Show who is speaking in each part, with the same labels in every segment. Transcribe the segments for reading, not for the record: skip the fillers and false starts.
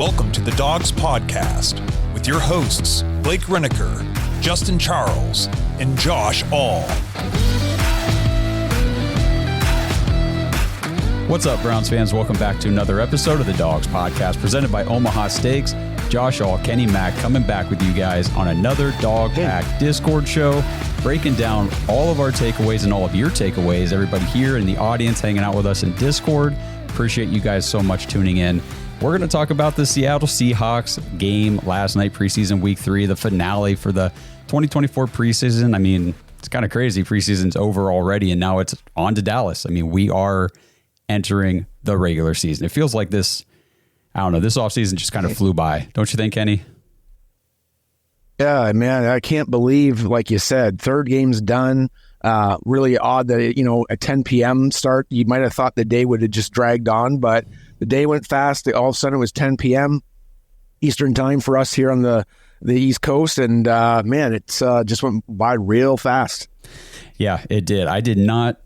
Speaker 1: Welcome to the Dogs Podcast with your hosts, Blake Reneker, Justin Charles, and Josh All.
Speaker 2: What's up, Browns fans? Welcome back to another episode of the Dogs Podcast presented by Omaha Steaks. Josh All, Kenny Mack coming back with you guys on another Dog Pack Discord show, breaking down all of our takeaways and all of your takeaways. Everybody here in the audience hanging out with us in Discord. Appreciate you guys so much tuning in. We're going to talk about the Seattle Seahawks game last night, preseason week 3, the finale for the 2024 preseason. I mean, it's kind of crazy. Preseason's over already, and now it's on to Dallas. I mean, we are entering the regular season. It feels like this offseason just kind of flew by. Don't you think, Kenny?
Speaker 3: Yeah, man, I can't believe, like you said, third game's done. Really odd that, a 10 p.m. start, you might have thought the day would have just dragged on, but the day went fast. All of a sudden it was 10 p.m. Eastern time for us here on the East Coast. And, man, it's just went by real fast.
Speaker 2: Yeah, it did. I did not,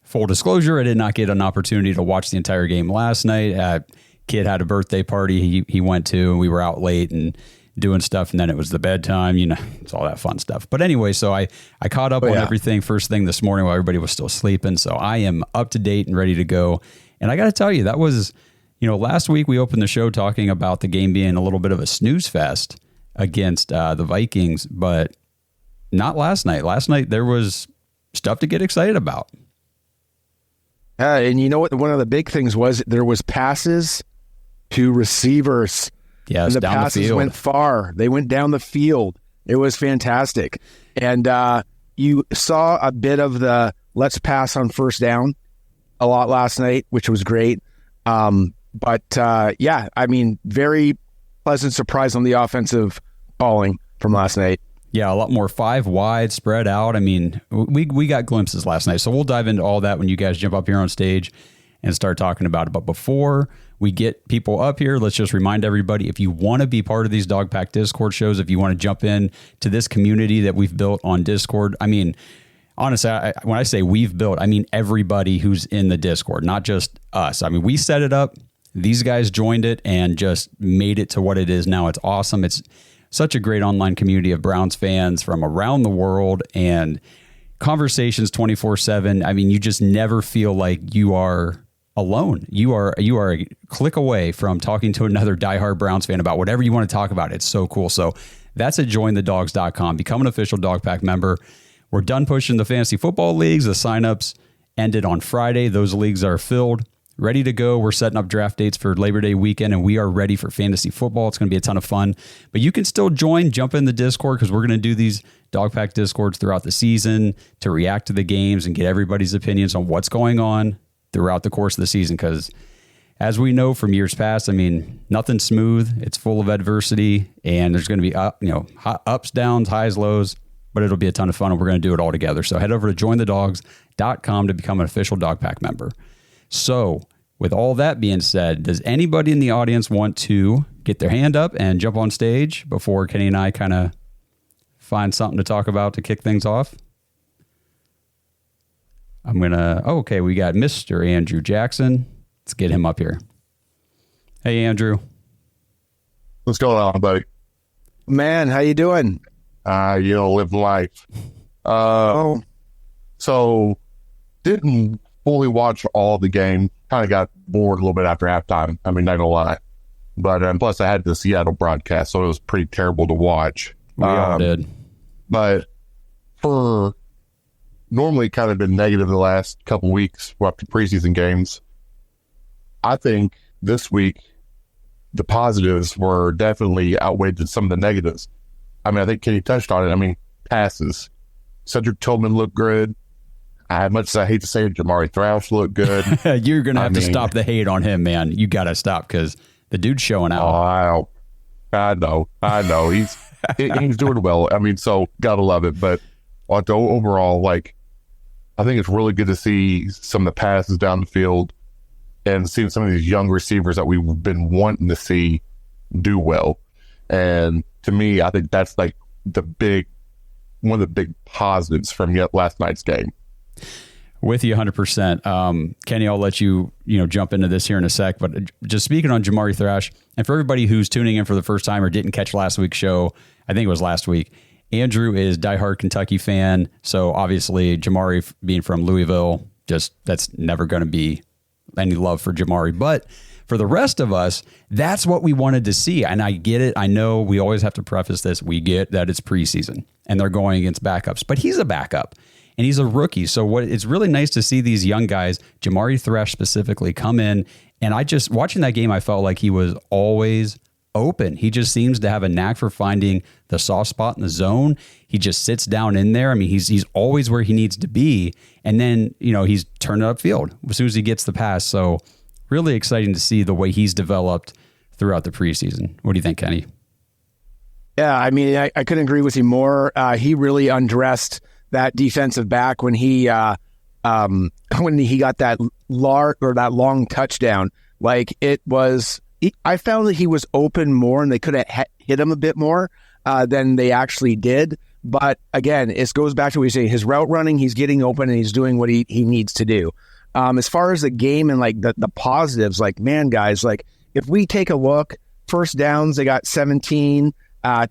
Speaker 2: full disclosure, I did not get an opportunity to watch the entire game last night. Kid had a birthday party he went to, and we were out late and doing stuff, and then it was the bedtime, it's all that fun stuff. But anyway, so I caught up on everything first thing this morning while everybody was still sleeping, so I am up to date and ready to go. And I got to tell you, that was, last week we opened the show talking about the game being a little bit of a snooze fest against the Vikings, but not last night. Last night there was stuff to get excited about.
Speaker 3: And you know what? One of the big things was there was passes to receivers.
Speaker 2: Yes,
Speaker 3: and the
Speaker 2: down
Speaker 3: passes
Speaker 2: the field.
Speaker 3: went far. They went down the field. It was fantastic. And you saw a bit of the let's pass on first down a lot last night, which was great. But very pleasant surprise on the offensive calling from last night.
Speaker 2: Yeah, a lot more 5 wide, spread out. I mean, we got glimpses last night, so we'll dive into all that when you guys jump up here on stage and start talking about it. But before we get people up here, let's just remind everybody, if you want to be part of these Dog Pack Discord shows, if you want to jump in to this community that we've built on Discord, I mean, honestly, when I say we've built, I mean everybody who's in the Discord, not just us. I mean, we set it up, these guys joined it, and just made it to what it is now. It's awesome. It's such a great online community of Browns fans from around the world and conversations 24/7. I mean, you just never feel like you are alone. You are a click away from talking to another diehard Browns fan about whatever you want to talk about. It's so cool. So that's at jointhedogs.com. Become an official Dog Pack member. We're done pushing the fantasy football leagues. The signups ended on Friday. Those leagues are filled, ready to go. We're setting up draft dates for Labor Day weekend, and we are ready for fantasy football. It's going to be a ton of fun. But you can still jump in the Discord, because we're going to do these Dog Pack Discords throughout the season to react to the games and get everybody's opinions on what's going on throughout the course of the season. Because as we know from years past, I mean, nothing's smooth. It's full of adversity, and there's going to be ups, downs, highs, lows. But it'll be a ton of fun, and we're going to do it all together. So head over to jointhedogs.com to become an official Dog Pack member. So with all that being said, does anybody in the audience want to get their hand up and jump on stage before Kenny and I kind of find something to talk about to kick things off? We got Mr. Andrew Jackson. Let's get him up here. Hey, Andrew.
Speaker 4: What's going on, buddy?
Speaker 3: Man, how you doing?
Speaker 4: Living life. So didn't fully watch all the game. Kind of got bored a little bit after halftime. I mean, not gonna lie. But plus I had the Seattle broadcast, so it was pretty terrible to watch.
Speaker 2: We all did.
Speaker 4: But for normally kind of been negative the last couple weeks after preseason games, I think this week the positives were definitely outweighed some of the negatives. I mean, I think Kenny touched on it. I mean, passes. Cedric Tillman looked good. As much as I hate to say it, Jamari Thrash looked good.
Speaker 2: You're going to have to stop the hate on him, man. You got to stop, because the dude's showing out.
Speaker 4: Oh, I know. He's doing well. I mean, so got to love it. But overall, I think it's really good to see some of the passes down the field and seeing some of these young receivers that we've been wanting to see do well. And to me, I think that's one of the big positives from last night's game.
Speaker 2: With you 100%. Kenny, I'll let you jump into this here in a sec, but just speaking on Jamari Thrash, and for everybody who's tuning in for the first time or didn't catch last week's show, I think it was last week, Andrew is diehard Kentucky fan, so obviously Jamari being from Louisville, that's never going to be any love for Jamari. But for the rest of us, that's what we wanted to see, and I get it. I know we always have to preface this. We get that it's preseason, and they're going against backups, but he's a backup. And he's a rookie. So it's really nice to see these young guys, Jamari Thrash specifically, come in. And watching that game, I felt like he was always open. He just seems to have a knack for finding the soft spot in the zone. He just sits down in there. I mean, he's always where he needs to be. And then, he's turned it upfield as soon as he gets the pass. So really exciting to see the way he's developed throughout the preseason. What do you think, Kenny?
Speaker 3: Yeah, I mean, I couldn't agree with you more. He really undressed that defensive back when he got that long touchdown. Like I found that he was open more, and they could have hit him a bit more than they actually did. But again, it goes back to what you say: his route running, he's getting open and he's doing what he needs to do. As far as the game and like the positives, like, man, guys, like if we take a look, first downs they got 17,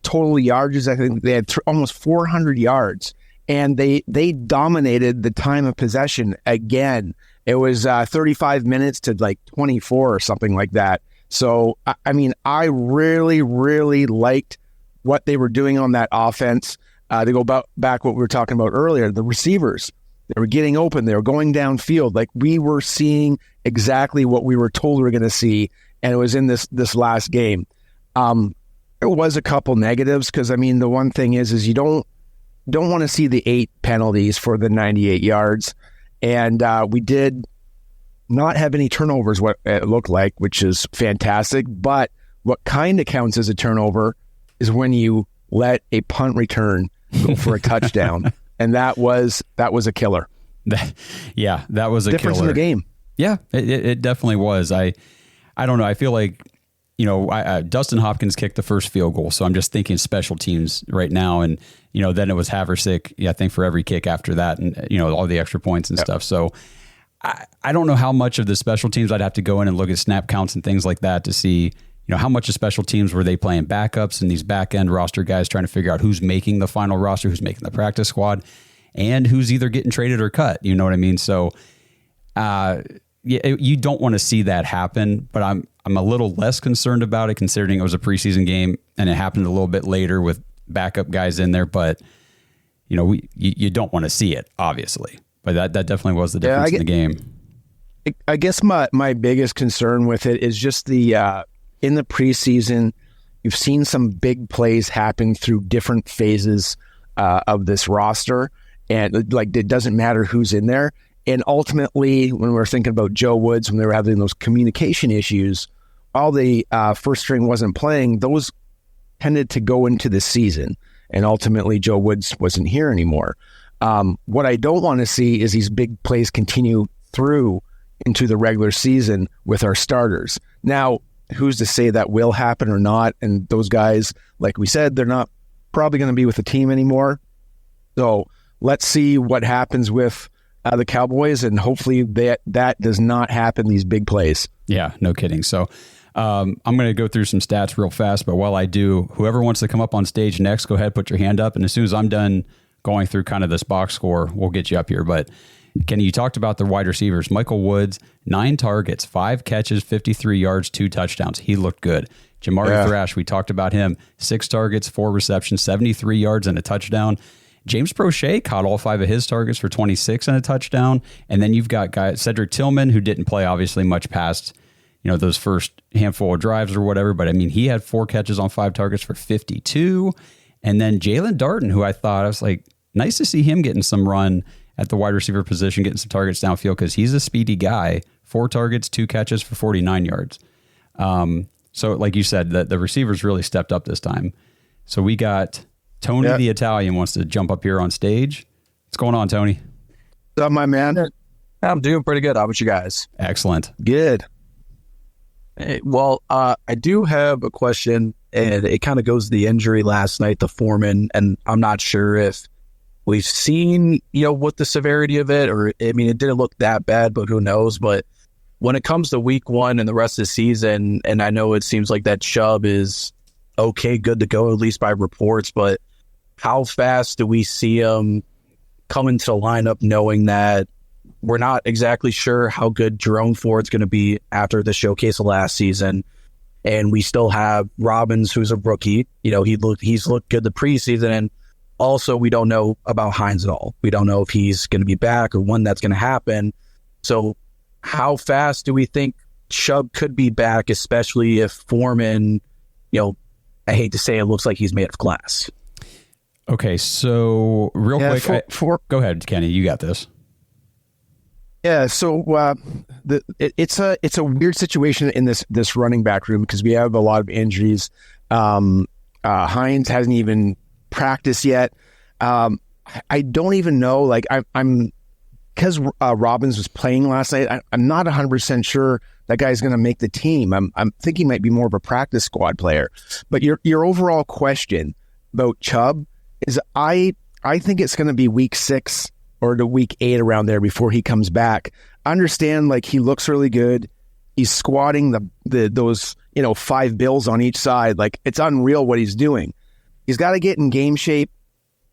Speaker 3: total yards I think they had almost 400 yards. And they dominated the time of possession again. It was 35 minutes to like 24 or something like that. So, I mean, I really, really liked what they were doing on that offense. To go back what we were talking about earlier, the receivers, they were getting open. They were going downfield. Like we were seeing exactly what we were told we were going to see. And it was in this last game. There was a couple negatives because, I mean, the one thing is you don't want to see the 8 penalties for the 98 yards. And we did not have any turnovers, what it looked like, which is fantastic. But what kind of counts as a turnover is when you let a punt return go for a touchdown. And that was a killer.
Speaker 2: Yeah, that was a
Speaker 3: difference
Speaker 2: killer.
Speaker 3: in the game.
Speaker 2: Yeah, it definitely was. I don't know. I feel like, Dustin Hopkins kicked the first field goal. So I'm just thinking special teams right now. And, then it was Haversick, I think, for every kick after that and, all the extra points and stuff. So I don't know how much of the special teams I'd have to go in and look at snap counts and things like that to see, how much of special teams were they playing backups and these back end roster guys trying to figure out who's making the final roster, who's making the practice squad, and who's either getting traded or cut. You know what I mean? So, you don't want to see that happen, but I'm a little less concerned about it considering it was a preseason game and it happened a little bit later with backup guys in there. But you don't want to see it, obviously. But that definitely was the difference in the game.
Speaker 3: I guess my biggest concern with it is just the in the preseason, you've seen some big plays happen through different phases of this roster, and like it doesn't matter who's in there. And ultimately, when we're thinking about Joe Woods, when they were having those communication issues, all the first string wasn't playing. Those tended to go into the season, and ultimately Joe Woods wasn't here anymore. What I don't want to see is these big plays continue through into the regular season with our starters. Now, who's to say that will happen or not? And those guys, like we said, they're not probably going to be with the team anymore. So let's see what happens with the Cowboys, and hopefully that does not happen, these big plays.
Speaker 2: Yeah, no kidding. So I'm going to go through some stats real fast, but while I do, whoever wants to come up on stage next, go ahead, put your hand up. And as soon as I'm done going through kind of this box score, we'll get you up here. But Kenny, you talked about the wide receivers. Michael Woods, 9 targets, 5 catches, 53 yards, 2 touchdowns. He looked good. Jamari Thrash, we talked about him. 6 targets, 4 receptions, 73 yards and a touchdown. James Prochet caught all 5 of his targets for 26 and a touchdown. And then you've got Cedric Tillman, who didn't play obviously much past, those first handful of drives or whatever. But I mean, he had 4 catches on 5 targets for 52. And then Jalen Darden, who I was like, nice to see him getting some run at the wide receiver position, getting some targets downfield because he's a speedy guy. 4 targets, 2 catches for 49 yards. So like you said, the receivers really stepped up this time. So we got Tony the Italian wants to jump up here on stage. What's going on, Tony?
Speaker 3: What's up, my man?
Speaker 5: I'm doing pretty good. How about you guys?
Speaker 2: Excellent.
Speaker 3: Good.
Speaker 5: Hey, well, I do have a question, and it kind of goes to the injury last night, the Foreman, and I'm not sure if we've seen, what the severity of it, or, I mean, it didn't look that bad, but who knows? But when it comes to week 1 and the rest of the season, and I know it seems like that Chubb is okay, good to go, at least by reports, but how fast do we see him come into the lineup knowing that we're not exactly sure how good Jerome Ford's going to be after the showcase of last season? And we still have Robbins, who's a rookie. He's looked good the preseason, and also we don't know about Hines at all. We don't know if he's going to be back or when that's going to happen. So how fast do we think Chubb could be back, especially if Foreman, I hate to say it, looks like he's made of glass?
Speaker 2: Okay, so real quick, go ahead, Kenny. You got this.
Speaker 3: Yeah, so it's a weird situation in this running back room because we have a lot of injuries. Hines hasn't even practiced yet. I don't even know. Like I'm because Robbins was playing last night. I'm not 100% sure that guy's going to make the team. I'm thinking he might be more of a practice squad player. But your overall question about Chubb is I think it's going to be week 6 or to week 8 around there before he comes back. I understand, like, he looks really good. He's squatting those 5 bills on each side. Like, it's unreal what he's doing. He's got to get in game shape,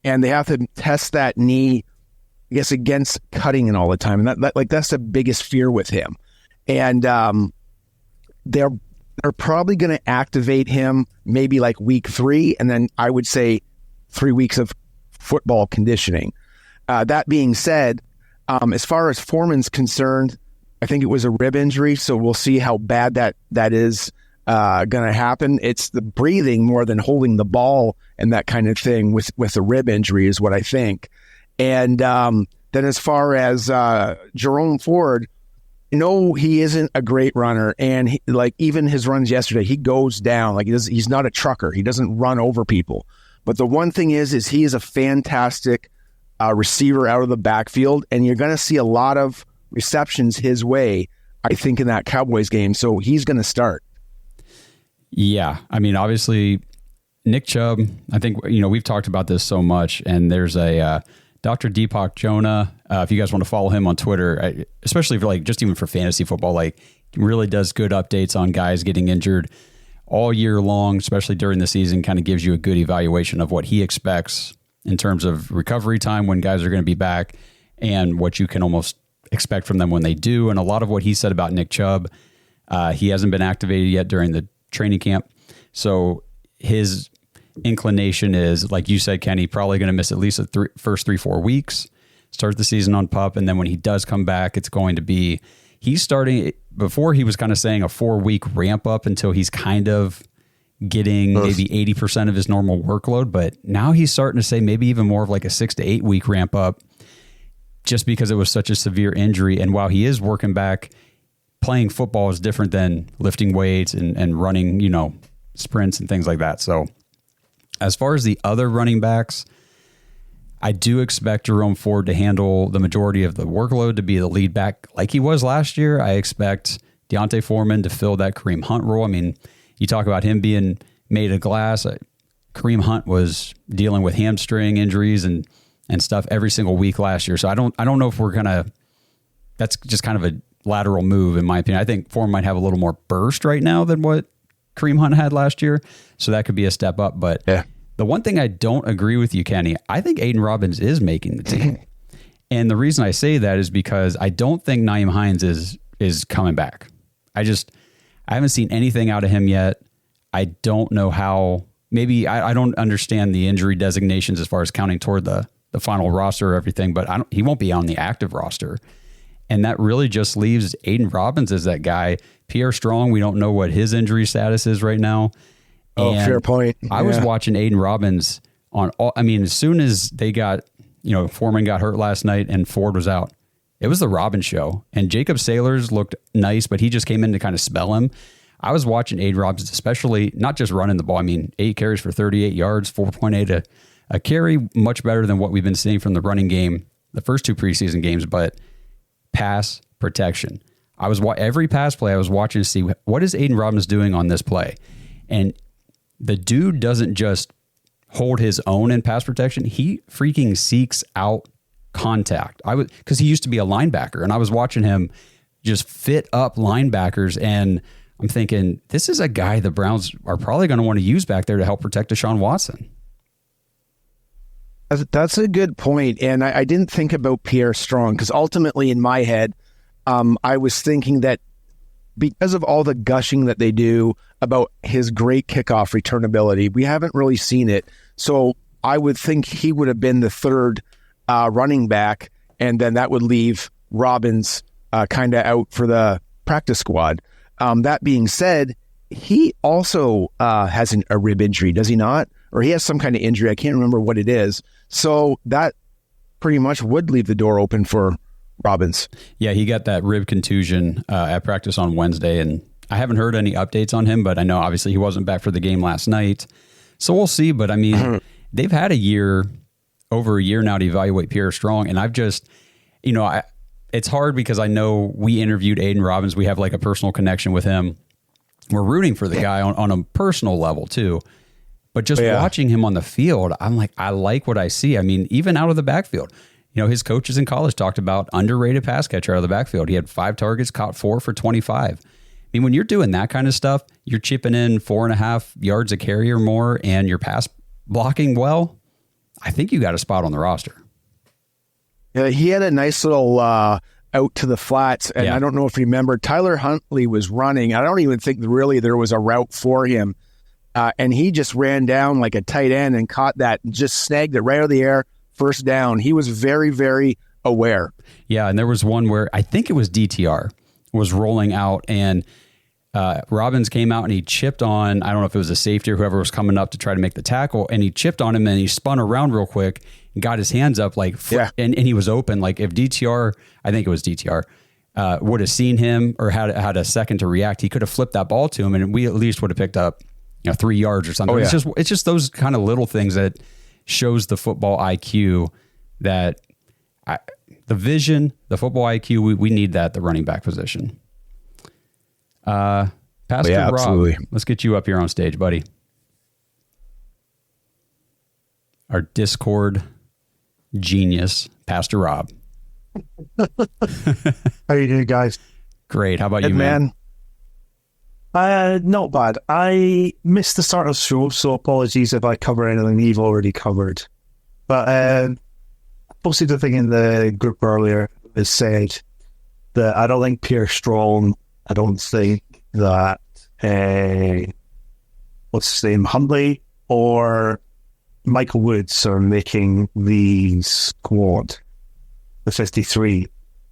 Speaker 3: and they have to test that knee, I guess, against cutting and all the time. And that's the biggest fear with him. And they're probably going to activate him maybe like week 3, and then I would say 3 weeks of football conditioning. That being said, as far as Foreman's concerned, I think it was a rib injury, so we'll see how bad that is going to happen. It's the breathing more than holding the ball and that kind of thing with a rib injury is what I think. And then as far as Jerome Ford, he isn't a great runner, and even his runs yesterday, he goes down. Like, he's not a trucker. He doesn't run over people. But the one thing is he is a fantastic receiver out of the backfield, and you're going to see a lot of receptions his way, I think, in that Cowboys game. So he's going to start.
Speaker 2: Yeah. I mean, obviously, Nick Chubb, I think, we've talked about this so much, and there's a Dr. Deepak Jonah. If you guys want to follow him on Twitter, especially for just even for fantasy football, he really does good updates on guys getting injured all year long, especially during the season, kind of gives you a good evaluation of what he expects in terms of recovery time when guys are going to be back and what you can almost expect from them when they do. And a lot of what he said about Nick Chubb, he hasn't been activated yet during the training camp. So his inclination is, like you said, Kenny, probably going to miss at least the first 3-4 weeks, start the season on PUP. And then when he does come back, it's going to be, he's starting, before he was kind of saying a 4-week ramp up until he's kind of getting maybe 80% of his normal workload. But now he's starting to say maybe even more of like a 6 to 8 week ramp up, just because it was such a severe injury. And while he is working back, playing football is different than lifting weights and running, sprints and things like that. So as far as the other running backs, I do expect Jerome Ford to handle the majority of the workload, to be the lead back like he was last year. I expect Deontay Foreman to fill that Kareem Hunt role. I mean, you talk about him being made of glass. Kareem Hunt was dealing with hamstring injuries and stuff every single week last year. So I don't know if we're gonna. That's just kind of a lateral move, in my opinion. I think Foreman might have a little more burst right now than what Kareem Hunt had last year, so that could be a step up. But yeah, the one thing I don't agree with you, Kenny, I think Aiden Robbins is making the team, and the reason I say that is because I don't think Nyheim Hines is coming back. I haven't seen anything out of him yet. I don't know how. Maybe I don't understand the injury designations as far as counting toward the final roster or everything, but he won't be on the active roster. And that really just leaves Aiden Robbins as that guy. Pierre Strong, we don't know what his injury status is right now.
Speaker 3: And fair point.
Speaker 2: I was watching Aiden Robbins as soon as they got, Foreman got hurt last night and Ford was out, it was the Robbins show. And Jacob Saylors looked nice, but he just came in to kind of spell him. I was watching Aiden Robbins, especially not just running the ball. 8 carries for 38 yards, 4.8 a carry, much better than what we've been seeing from the running game the first 2 preseason games, but pass protection. Every pass play I was watching to see what is Aiden Robbins doing on this play. And the dude doesn't just hold his own in pass protection. He freaking seeks out contact. Because he used to be a linebacker, and I was watching him just fit up linebackers, and I'm thinking, this is a guy the Browns are probably going to want to use back there to help protect Deshaun Watson.
Speaker 3: That's a good point. And I didn't think about Pierre Strong, because ultimately in my head, I was thinking that because of all the gushing that they do about his great kickoff returnability, we haven't really seen it. So I would think he would have been the third running back, and then that would leave Robbins kind of out for the practice squad. That being said, he also has a rib injury, does he not? Or he has some kind of injury. I can't remember what it is. So that pretty much would leave the door open for Robbins.
Speaker 2: Yeah, he got that rib contusion at practice on Wednesday, and I haven't heard any updates on him, but I know obviously he wasn't back for the game last night. So we'll see. But I mean, they've had over a year now to evaluate Pierre Strong, and I've just, it's hard because I know we interviewed Aiden Robbins. We have like a personal connection with him. We're rooting for the guy on a personal level too. But just watching him on the field, I'm like, I like what I see. I mean, even out of the backfield, his coaches in college talked about underrated pass catcher out of the backfield. He had 5 targets, caught 4 for 25. I mean, when you're doing that kind of stuff, you're chipping in 4.5 yards a carry or more, and you're pass blocking well, I think you got a spot on the roster.
Speaker 3: Yeah, he had a nice little out to the flats, and I don't know if you remember, Tyler Huntley was running. I don't even think really there was a route for him. And he just ran down like a tight end and caught that and just snagged it right out of the air, first down. He was very, very aware.
Speaker 2: Yeah, and there was one where I think it was DTR was rolling out, and Robbins came out and he chipped on, I don't know if it was a safety or whoever was coming up to try to make the tackle, and he chipped on him and he spun around real quick and got his hands up and he was open. Like if DTR, I think it was DTR, would have seen him or had a second to react, he could have flipped that ball to him, and we at least would have picked up 3 yards or something. Oh, yeah. It's just those kind of little things that shows the football IQ that the vision, the football IQ, we need that at the running back position. Pastor Rob,
Speaker 3: absolutely.
Speaker 2: Let's get you up here on stage, buddy. Our Discord genius, Pastor Rob.
Speaker 6: How you doing, guys?
Speaker 2: Great. How about you, man?
Speaker 6: Not bad. I missed the start of the show, so apologies if I cover anything you've already covered. But I posted the thing in the group earlier that said that I don't think Pierre Strong, I don't think that what's his name, Huntley or Michael Woods are making the squad, the 53,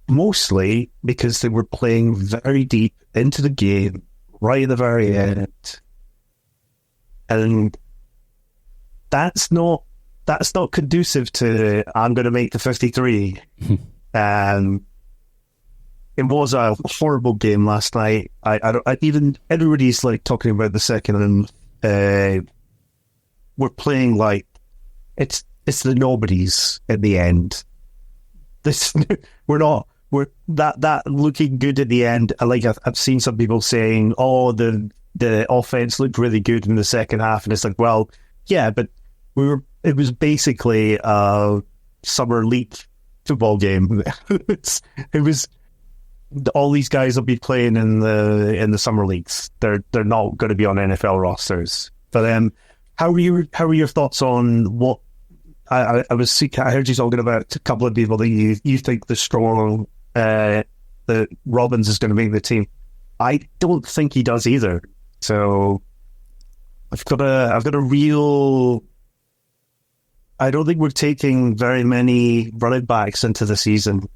Speaker 6: mostly because they were playing very deep into the game right at the very end, and that's not conducive to I'm going to make the 53. It was a horrible game last night. I even everybody's like talking about the second, and we're playing like it's the nobodies at the end. We're that looking good at the end. I've seen some people saying, "Oh, the offense looked really good in the second half," and it's like, well, yeah, but it was basically a summer league football game. it was all these guys will be playing in the summer leagues. They're not going to be on NFL rosters. But how are your thoughts on what I heard you talking about a couple of people that you think the Strong that Robbins is going to make the team. I don't think he does either. So I've got a real. I don't think we're taking very many running backs into the season,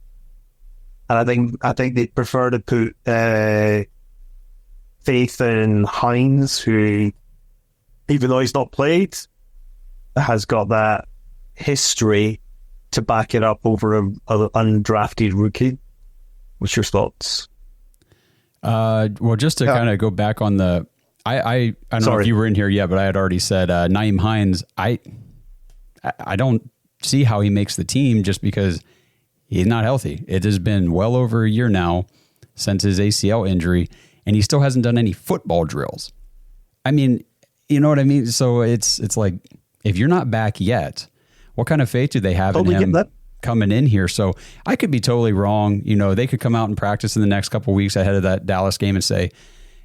Speaker 6: and I think they prefer to put faith in Hines, who, even though he's not played, has got that history to back it up over an undrafted rookie. What's your thoughts?
Speaker 2: Well, just to kind of go back on the, I don't know if you were in here yet, but I had already said Nyheim Hines. I don't see how he makes the team just because he's not healthy. It has been well over a year now since his ACL injury, and he still hasn't done any football drills. I mean, you know what I mean? So it's like, if you're not back yet, what kind of faith do they have in him coming in here? So I could be totally wrong. They could come out and practice in the next couple of weeks ahead of that Dallas game and say,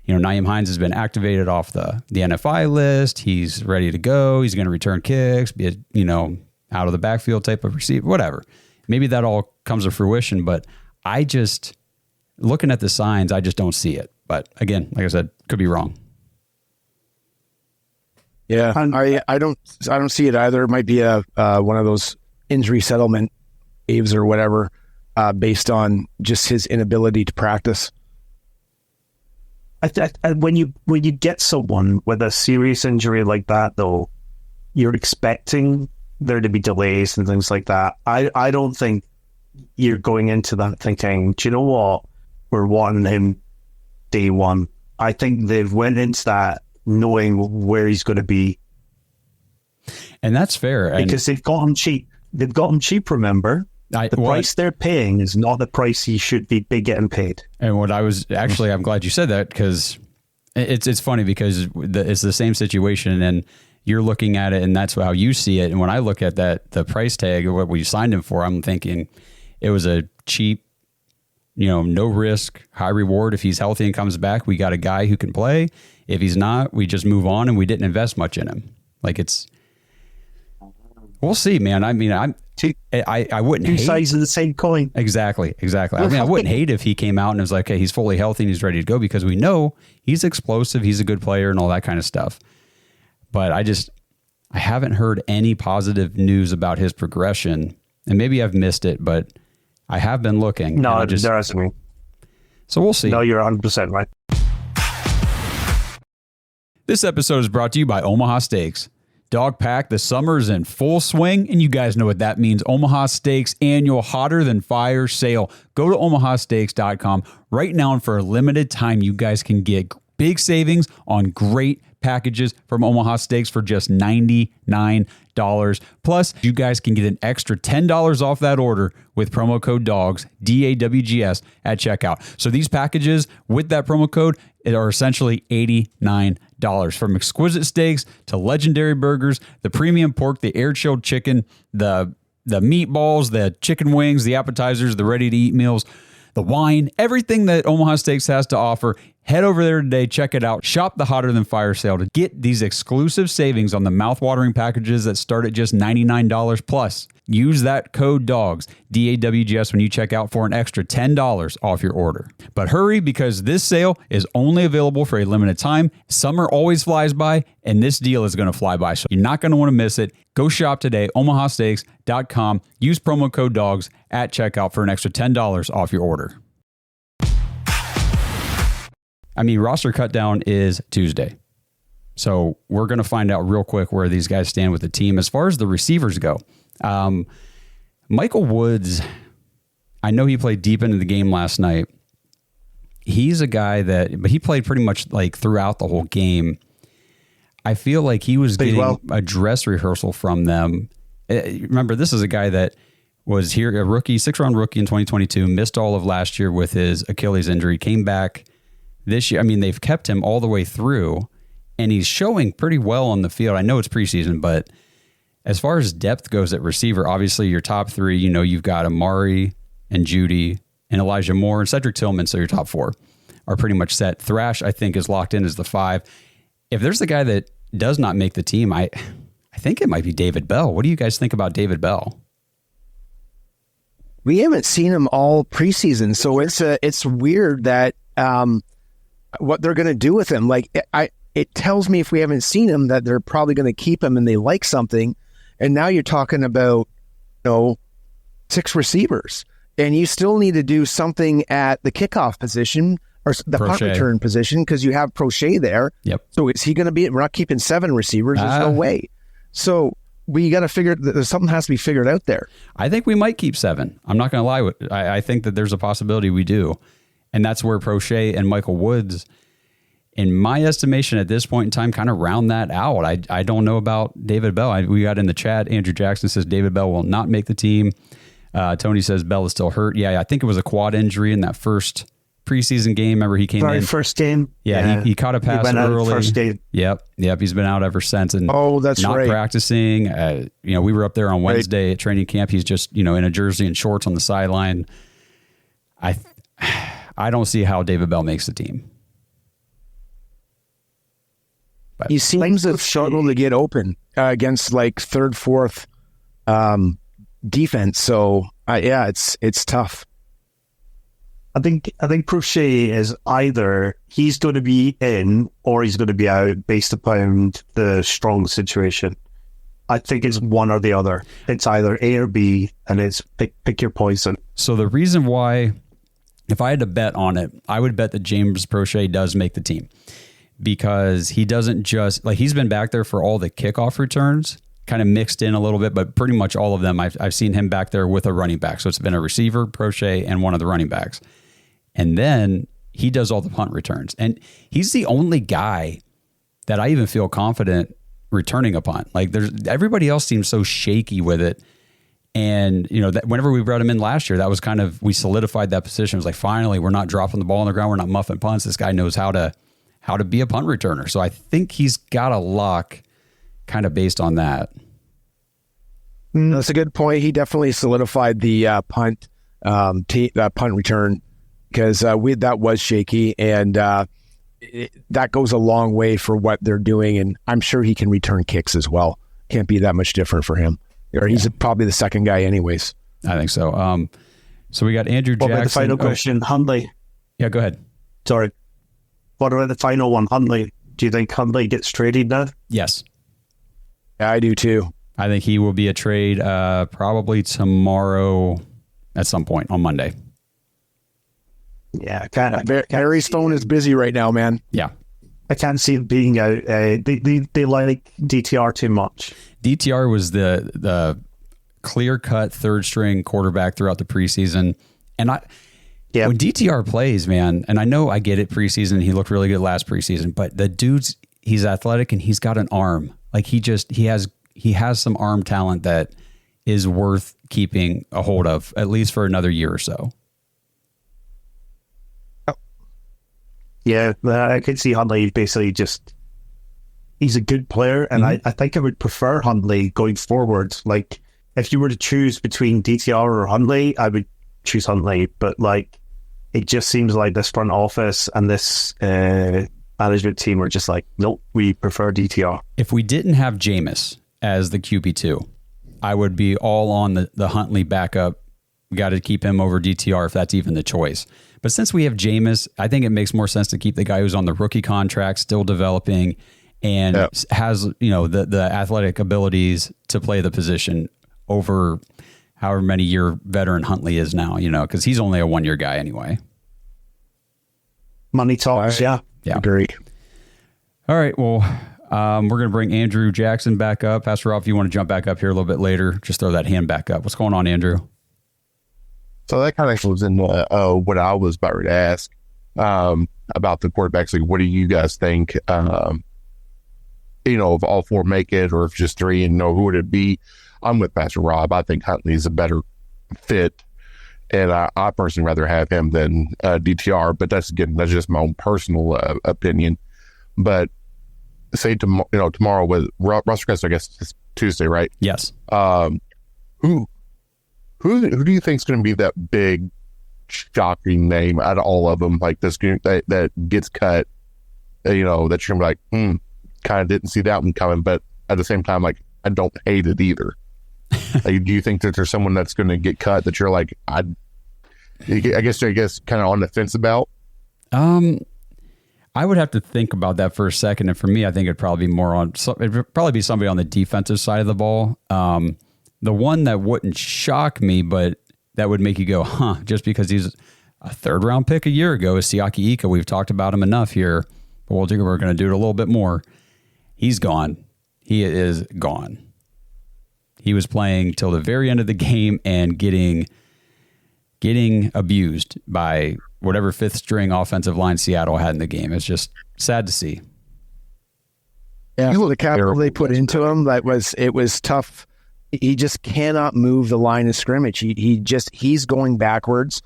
Speaker 2: Nyheim Hines has been activated off the NFI list. He's ready to go. He's going to return kicks, be a, out of the backfield type of receiver, whatever. Maybe that all comes to fruition, but looking at the signs, I just don't see it. But again, like I said, could be wrong.
Speaker 3: Yeah, I don't see it either. It might be a one of those injury settlement waves or whatever, based on just his inability to practice.
Speaker 6: When you get someone with a serious injury like that, though, you're expecting there to be delays and things like that. I don't think you're going into that thinking, do you know what, we're wanting him day one. I think they've went into that knowing where he's going to be.
Speaker 2: And that's fair.
Speaker 6: Because they've got him cheap. They've got him cheap, remember? The price they're paying is not the price he should be getting paid.
Speaker 2: And what I was actually, I'm glad you said that, because it's funny because it's the same situation and you're looking at it and that's how you see it. And when I look at that, the price tag of what we signed him for, I'm thinking it was a cheap, no risk, high reward. If he's healthy and comes back, we got a guy who can play. If he's not, we just move on and we didn't invest much in him. We'll see, man. I mean, I wouldn't hate.
Speaker 6: Two sides of the same coin.
Speaker 2: Exactly. I mean, I wouldn't hate if he came out and was like, hey, he's fully healthy and he's ready to go, because we know he's explosive, he's a good player and all that kind of stuff. But I haven't heard any positive news about his progression, and maybe I've missed it, but I have been looking.
Speaker 6: No, there hasn't.
Speaker 2: So we'll see.
Speaker 6: No, you're 100% right.
Speaker 2: This episode is brought to you by Omaha Steaks. Dog Pack, the summer's in full swing, and you guys know what that means. Omaha Steaks annual Hotter Than Fire sale. Go to omahasteaks.com right now, and for a limited time, you guys can get big savings on great packages from Omaha Steaks for just $99. Plus, you guys can get an extra $10 off that order with promo code DAWGS, DAWGS, at checkout. So these packages with that promo code are essentially $89. From exquisite steaks to legendary burgers, the premium pork, the air-chilled chicken, the meatballs, the chicken wings, the appetizers, the ready-to-eat meals, the wine, everything that Omaha Steaks has to offer. Head over there today, check it out. Shop the Hotter Than Fire sale to get these exclusive savings on the mouth-watering packages that start at just $99 plus. Use that code DAWGS, DAWGS, when you check out for an extra $10 off your order. But hurry, because this sale is only available for a limited time. Summer always flies by, and this deal is going to fly by, so you're not going to want to miss it. Go shop today, omahasteaks.com. Use promo code DAWGS at checkout for an extra $10 off your order. I mean, roster cutdown is Tuesday. So we're going to find out real quick where these guys stand with the team. As far as the receivers go, Michael Woods, I know he played deep into the game last night. He's a guy but he played pretty much like throughout the whole game. I feel like he was getting a dress rehearsal from them. Remember, this is a guy that was here, a rookie, 6th-round rookie in 2022, missed all of last year with his Achilles injury, came back this year. I mean, they've kept him all the way through, and he's showing pretty well on the field. I know it's preseason, but as far as depth goes at receiver, obviously your top three, you've got Amari and Judy and Elijah Moore and Cedric Tillman, so your top four are pretty much set. Thrash, I think, is locked in as the 5. If there's a guy that does not make the team, I think it might be David Bell. What do you guys think about David Bell?
Speaker 3: We haven't seen him all preseason, so it's weird that what they're going to do with him. Like, it tells me if we haven't seen him that they're probably going to keep him and they like something. And now you're talking about, 6 receivers, and you still need to do something at the kickoff position or the punt return position because you have Prochet there.
Speaker 2: Yep.
Speaker 3: So is he going to be? We're not keeping 7 receivers. There's no way. So we got to figure. There's something has to be figured out there.
Speaker 2: I think we might keep 7. I'm not going to lie. I think that there's a possibility we do, and that's where Prochet and Michael Woods, in my estimation at this point in time, kind of round that out. I don't know about David Bell. We got in the chat, Andrew Jackson says David Bell will not make the team. Tony says Bell is still hurt. Yeah, I think it was a quad injury in that first preseason game. Remember, he came
Speaker 6: Very
Speaker 2: in
Speaker 6: first game.
Speaker 2: Yeah, he caught a pass
Speaker 6: went out
Speaker 2: early.
Speaker 6: first game.
Speaker 2: Yep. He's been out ever since, and
Speaker 3: that's
Speaker 2: not
Speaker 3: right.
Speaker 2: practicing. We were up there on Wednesday at training camp. He's just in a jersey and shorts on the sideline. I don't see how David Bell makes the team. But
Speaker 3: He seems to struggle to get open against like third, fourth defense. So it's tough.
Speaker 6: I think Prochet is either he's going to be in or he's going to be out based upon the strong situation. I think it's one or the other. It's either A or B, and it's pick your poison.
Speaker 2: So the reason why, if I had to bet on it, I would bet that James Prochet does make the team, because he doesn't just he's been back there for all the kickoff returns, kind of mixed in a little bit, but pretty much all of them I've seen him back there with a running back. So it's been a receiver, Prochet, and one of the running backs. And then he does all the punt returns. And he's the only guy that I even feel confident returning a punt. Everybody else seems so shaky with it. And, that whenever we brought him in last year, that was we solidified that position. It was like, finally, we're not dropping the ball on the ground. We're not muffing punts. This guy knows how to be a punt returner. So I think he's got a lock kind of based on that.
Speaker 3: That's a good point. He definitely solidified the punt return, because that was shaky, and that goes a long way for what they're doing. And I'm sure he can return kicks as well. Can't be that much different for him. Or he's probably the second guy anyways.
Speaker 2: I think so. So we got Andrew Jackson.
Speaker 6: What about the final question, Huntley?
Speaker 2: Yeah, go ahead.
Speaker 6: Sorry. What about the final one, Huntley? Do you think Huntley gets traded now?
Speaker 2: Yes.
Speaker 3: Yeah, I do too.
Speaker 2: I think he will be a trade probably tomorrow at some point on Monday.
Speaker 6: Yeah,
Speaker 3: Barry's phone is busy right now, man.
Speaker 2: Yeah.
Speaker 6: I can't see it being out. They like DTR too much.
Speaker 2: DTR was the clear-cut third-string quarterback throughout the preseason. And when DTR plays, man, and I know I get it preseason, he looked really good last preseason, but the dude's, he's athletic and he's got an arm. He has some arm talent that is worth keeping a hold of, at least for another year or so.
Speaker 6: Yeah, I could see Huntley basically he's a good player, and I think I would prefer Huntley going forward. If you were to choose between DTR or Huntley, I would choose Huntley, but it just seems like this front office and this management team are just nope, we prefer DTR.
Speaker 2: If we didn't have Jameis as the QB2, I would be all on the Huntley backup. Got to keep him over DTR if that's even the choice. But since we have Jameis, I think it makes more sense to keep the guy who's on the rookie contract, still developing, and has the athletic abilities to play the position over however many year veteran Huntley is now. Because he's only a 1-year guy anyway.
Speaker 6: Money talks, yeah.
Speaker 3: Agree.
Speaker 2: All right, well, we're going to bring Andrew Jackson back up. Pastor Rob, if you want to jump back up here a little bit later, just throw that hand back up. What's going on, Andrew?
Speaker 4: So that kind of goes into what I was about to ask about the quarterbacks. What do you guys think? If all four make it, or if just three, and who would it be? I'm with Pastor Rob. I think Huntley's a better fit, and I personally rather have him than DTR. But that's just my own personal opinion. But say tomorrow with Russell Chris, I guess it's Tuesday, right?
Speaker 2: Yes.
Speaker 4: Who do you think is going to be that big, shocking name out of all of them? This that gets cut, that you're going to be like, kind of didn't see that one coming, but at the same time, I don't hate it either. Do you think that there's someone that's going to get cut that you're I guess kind of on the fence about?
Speaker 2: I would have to think about that for a second, and for me, I think it'd probably be somebody on the defensive side of the ball. The one that wouldn't shock me, but that would make you go, huh, just because he's a third-round pick a year ago, is Siaki Ika. We've talked about him enough here, but we're going to do it a little bit more. He's gone. He is gone. He was playing till the very end of the game and getting abused by whatever fifth-string offensive line Seattle had in the game. It's just sad to see.
Speaker 3: Yeah, the capital they put into him, it was tough. He just cannot move the line of scrimmage. He's going backwards.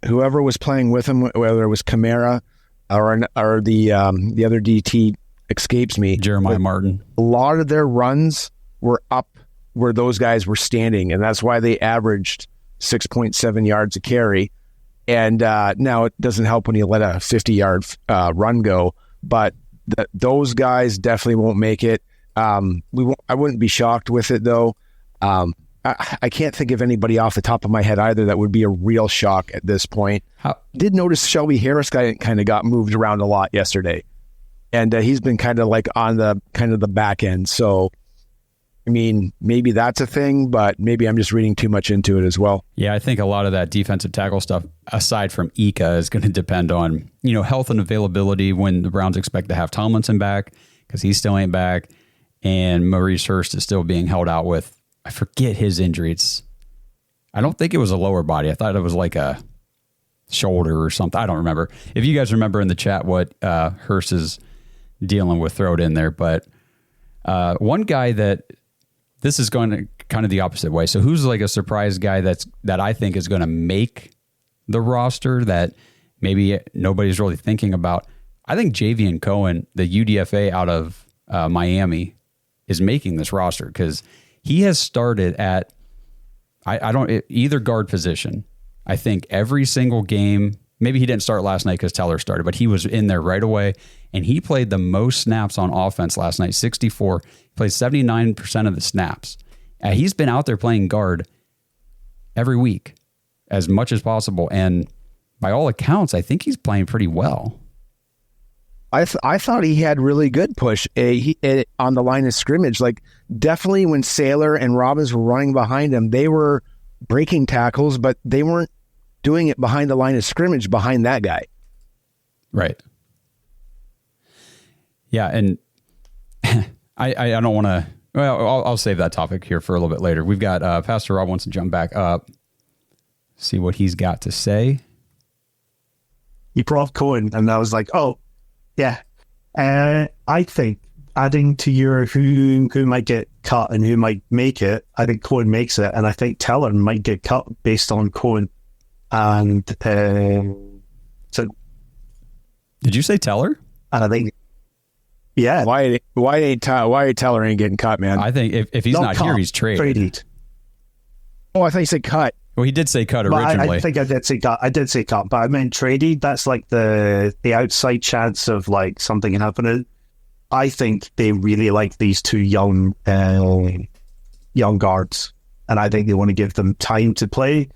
Speaker 3: whoever was playing with him, whether it was Kamara or the other DT escapes me.
Speaker 2: Jeremiah Martin.
Speaker 3: A lot of their runs were up where those guys were standing, and that's why they averaged 6.7 yards a carry. And now it doesn't help when you let a 50-yard run go, but those guys definitely won't make it. I wouldn't be shocked with it, though. I can't think of anybody off the top of my head either that would be a real shock at this point. Did notice Shelby Harris kind of got moved around a lot yesterday, and he's been kind of like on the back end. So, I mean, maybe that's a thing, but maybe I'm just reading too much into it as well.
Speaker 2: Yeah, I think a lot of that defensive tackle stuff, aside from Ika, is going to depend on health and availability when the Browns expect to have Tomlinson back, because he still ain't back, and Maurice Hurst is still being held out with, I forget his injury. I don't think it was a lower body. I thought it was like a shoulder or something. I don't remember. If you guys remember in the chat what Hurst is dealing with, throw it in there. But one guy that this is going to kind of the opposite way. So who's like a surprise guy that I think is going to make the roster that maybe nobody's really thinking about? I think Javian Cohen, the UDFA out of Miami, is making this roster because he has started at either guard position. I think every single game. Maybe he didn't start last night because Teller started, but he was in there right away, and he played the most snaps on offense last night, 64. He played 79% of the snaps. He's been out there playing guard every week as much as possible, and by all accounts, I think he's playing pretty well.
Speaker 3: I thought he had really good push on the line of scrimmage. Like, definitely when Saylor and Robbins were running behind him, they were breaking tackles, but they weren't doing it behind the line of scrimmage behind that guy.
Speaker 2: Right. Yeah, and I don't want to. Well, I'll save that topic here for a little bit later. We've got Pastor Rob wants to jump back up, see what he's got to say.
Speaker 6: You brought Cohen, and I was like, oh, yeah. I think adding to your who might get cut and who might make it, I think Cohen makes it, and I think Teller might get cut based on Cohen. And so,
Speaker 2: did you say Teller?
Speaker 6: And I think, yeah.
Speaker 3: Why Teller ain't getting cut, man?
Speaker 2: I think if he's not here, he's traded.
Speaker 3: Oh, I thought you said cut.
Speaker 2: Well, he did say cut originally.
Speaker 6: I think I did say cut. I did say cut, but I meant traded. That's like the outside chance of like something happening. I think they really like these two young guards, and I think they want to give them time to play.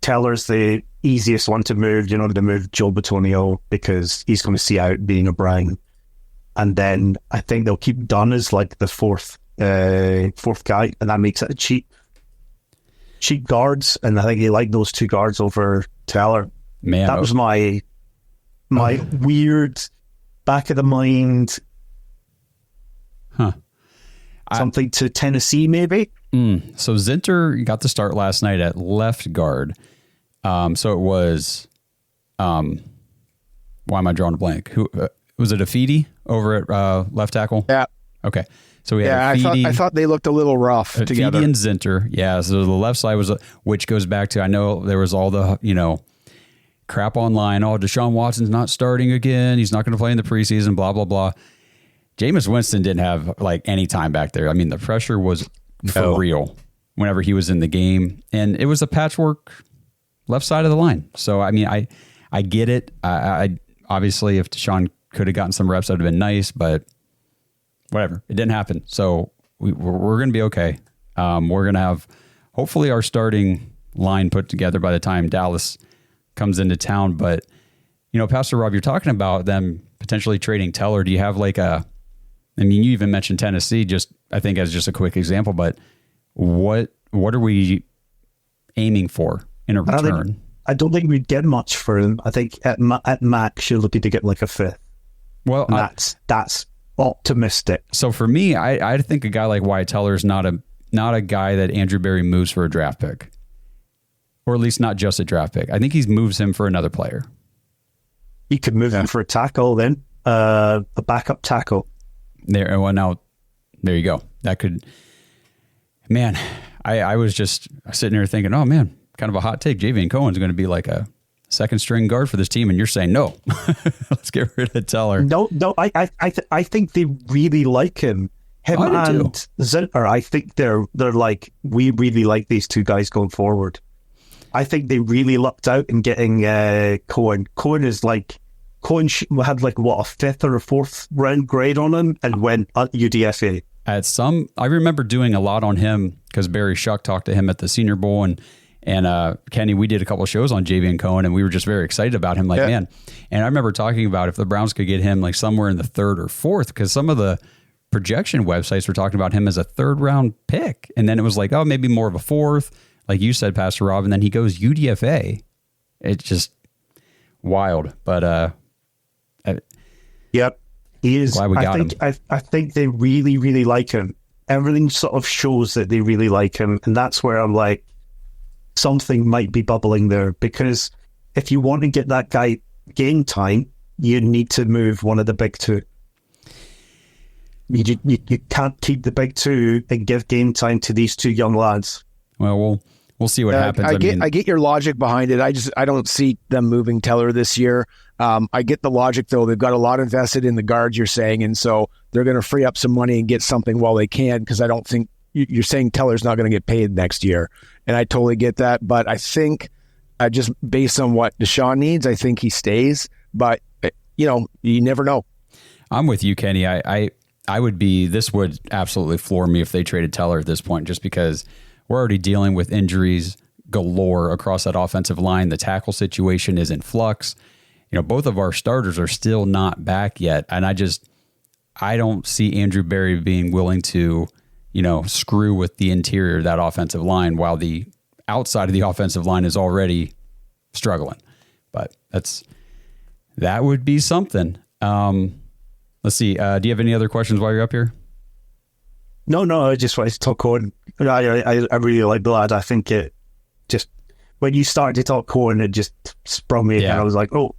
Speaker 6: Teller's the easiest one to move. To move Joe Bitonio because he's going to see out being O'Brien, and then I think they'll keep Dunn as like the fourth guy, and that makes it a cheap guards, and I think they like those two guards over Teller.
Speaker 2: Man,
Speaker 6: that was my weird back of the mind. Something to Tennessee, maybe.
Speaker 2: So Zinter got the start last night at left guard. So it was. Why am I drawing a blank? Who was it? Afidi over at left tackle.
Speaker 3: Yeah.
Speaker 2: Okay. So we had
Speaker 3: I thought they looked a little rough together.
Speaker 2: Afidi and Zinter. Yeah. So the left side was, which goes back to, I know there was all the crap online. Oh, Deshaun Watson's not starting again. He's not going to play in the preseason. Blah blah blah. Jameis Winston didn't have like any time back there. I mean, the pressure was for real whenever he was in the game, and it was a patchwork left side of the line. So I mean, I get it. I obviously, if Deshaun could have gotten some reps, that would have been nice, but whatever, it didn't happen. So we're going to be okay. We're going to have hopefully our starting line put together by the time Dallas comes into town. But Pastor Rob, you're talking about them potentially trading Teller. Do you have like you even mentioned Tennessee, I think as just a quick example, but what are we aiming for in a return?
Speaker 6: I don't think we'd get much for him. I think at max you're looking to get like a fifth.
Speaker 2: Well,
Speaker 6: that's optimistic.
Speaker 2: So for me, I think a guy like Wyatt Teller is not a guy that Andrew Berry moves for a draft pick, or at least not just a draft pick. I think he moves him for another player.
Speaker 6: He could move him for a tackle, then a backup tackle.
Speaker 2: There you go. That could, man. I was just sitting here thinking, oh man, kind of a hot take. Javian Cohen's going to be like a second string guard for this team, and you're saying no. Let's get rid of Teller.
Speaker 6: No, I think they really like him. Him and Zintner, I think they're like, we really like these two guys going forward. I think they really lucked out in getting Cohen. Cohen had like a 5th or a 4th round grade on him and went at UDFA.
Speaker 2: I remember doing a lot on him because Barry Shuck talked to him at the Senior Bowl, and Kenny, we did a couple of shows on Javian Cohen, and we were just very excited about him. Man. And I remember talking about if the Browns could get him like somewhere in the 3rd or 4th, because some of the projection websites were talking about him as a 3rd round pick. And then it was like, oh, maybe more of a 4th, like you said, Pastor Rob. And then he goes UDFA. It's just wild. But
Speaker 6: yep, he is.
Speaker 2: Glad we got him.
Speaker 6: I think they really, really like him. Everything sort of shows that they really like him. And that's where I'm like, something might be bubbling there, because if you want to get that guy game time, you need to move one of the big two. You can't keep the big two and give game time to these two young lads.
Speaker 2: Well, we'll see what happens.
Speaker 3: I get your logic behind it. I don't see them moving Teller this year. I get the logic, though. They've got a lot invested in the guards, you're saying, and so they're going to free up some money and get something while they can, because I don't think you're saying Teller's not going to get paid next year, and I totally get that. But I think just based on what Deshaun needs, I think he stays. But you never know.
Speaker 2: I'm with you, Kenny. I would be. This would absolutely floor me if they traded Teller at this point, just because we're already dealing with injuries galore across that offensive line. The tackle situation is in flux. Both of our starters are still not back yet, and I don't see Andrew Berry being willing to screw with the interior of that offensive line while the outside of the offensive line is already struggling. But that would be something. Let's see. Do you have any other questions while you're up here?
Speaker 6: No, I just wanted to talk Cohen. I really like the lad. I think it just, when you started to talk Cohen, it just sprung me, and I was like, oh.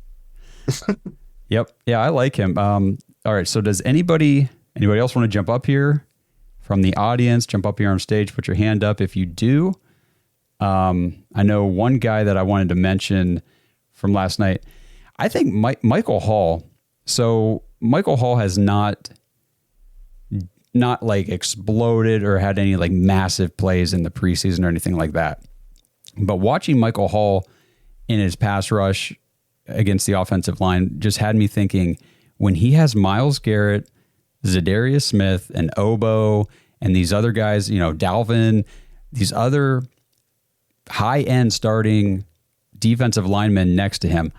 Speaker 2: Yep. Yeah, I like him. All right. So does anybody else want to jump up here from the audience? Jump up here on stage. Put your hand up if you do. I know one guy that I wanted to mention from last night. I think Michael Hall. So Michael Hall has not like exploded or had any like massive plays in the preseason or anything like that. But watching Michael Hall in his pass rush against the offensive line just had me thinking, when he has Myles Garrett, Zadarius Smith, and Obo, and these other guys, Dalvin, these other high-end starting defensive linemen next to him,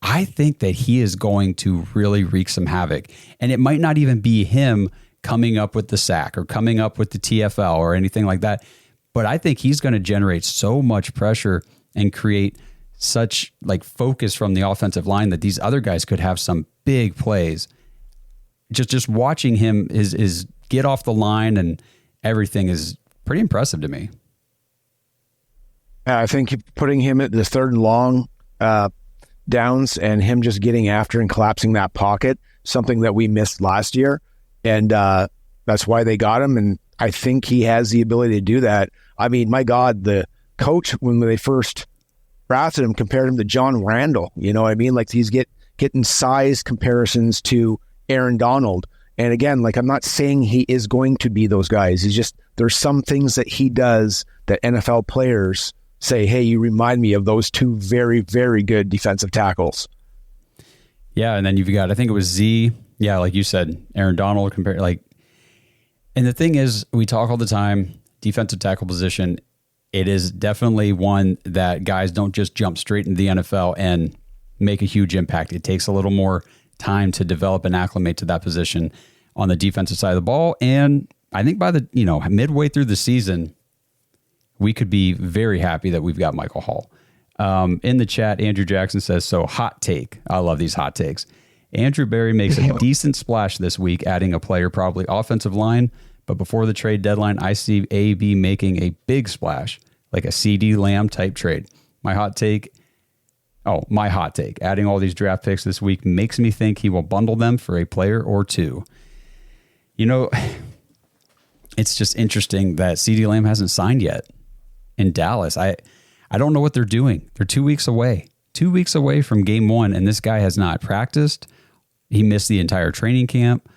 Speaker 2: I think that he is going to really wreak some havoc. And it might not even be him coming up with the sack or coming up with the TFL or anything like that, but I think he's going to generate so much pressure and create such like focus from the offensive line that these other guys could have some big plays. Just watching him is get off the line and everything is pretty impressive to me.
Speaker 3: I think putting him at the 3rd and long downs and him just getting after and collapsing that pocket, something that we missed last year. And that's why they got him. And I think he has the ability to do that. I mean, my God, the coach, when they first drafted him, compared him to John Randall. You know what I mean? Like he's getting size comparisons to Aaron Donald. And again, like I'm not saying he is going to be those guys. He's just, there's some things that he does that NFL players say, hey, you remind me of those two very, very good defensive tackles.
Speaker 2: Yeah, and then you've got, I think it was Z. Yeah, like you said, Aaron Donald compared, like, and the thing is, we talk all the time, defensive tackle position, it is definitely one that guys don't just jump straight into the NFL and make a huge impact. It takes a little more time to develop and acclimate to that position on the defensive side of the ball. And I think by the, midway through the season, we could be very happy that we've got Michael Hall. In the chat, Andrew Jackson says, so hot take. I love these hot takes. Andrew Berry makes a decent splash this week, adding a player, probably offensive line. But before the trade deadline, I see AB making a big splash, like a CD Lamb type trade. My hot take, adding all these draft picks this week makes me think he will bundle them for a player or two. It's just interesting that CD Lamb hasn't signed yet in Dallas. I don't know what they're doing. They're 2 weeks away. 2 weeks away from game 1, and this guy has not practiced. He missed the entire training camp.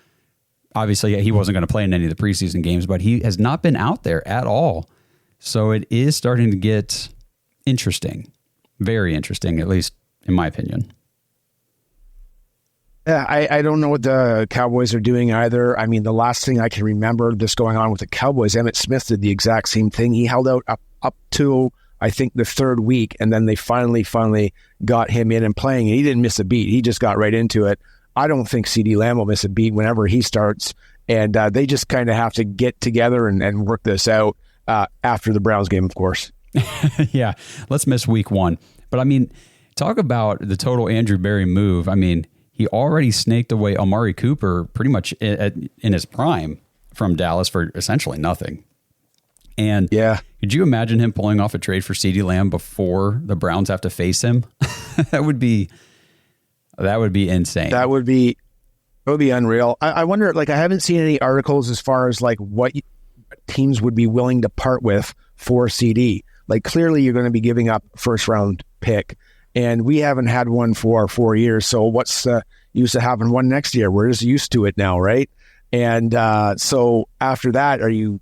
Speaker 2: Obviously, he wasn't going to play in any of the preseason games, but he has not been out there at all. So it is starting to get interesting. Very interesting, at least in my opinion.
Speaker 3: Yeah, I don't know what the Cowboys are doing either. I mean, the last thing I can remember this going on with the Cowboys, Emmitt Smith did the exact same thing. He held out up to, I think, the third week, and then they finally got him in and playing, and he didn't miss a beat. He just got right into it. I don't think CeeDee Lamb will miss a beat whenever he starts, and they just kind of have to get together and work this out after the Browns game, of course.
Speaker 2: Yeah, let's miss week 1. But, I mean, talk about the total Andrew Berry move. I mean, he already snaked away Amari Cooper pretty much in his prime from Dallas for essentially nothing. And
Speaker 3: yeah,
Speaker 2: could you imagine him pulling off a trade for CeeDee Lamb before the Browns have to face him? That would be insane.
Speaker 3: That would be unreal. I wonder, like, I haven't seen any articles as far as like what teams would be willing to part with for CD. Like, clearly you're going to be giving up first round pick, and we haven't had one for 4 years. So what's the use of having one next year? We're just used to it now, right? And so after that, are you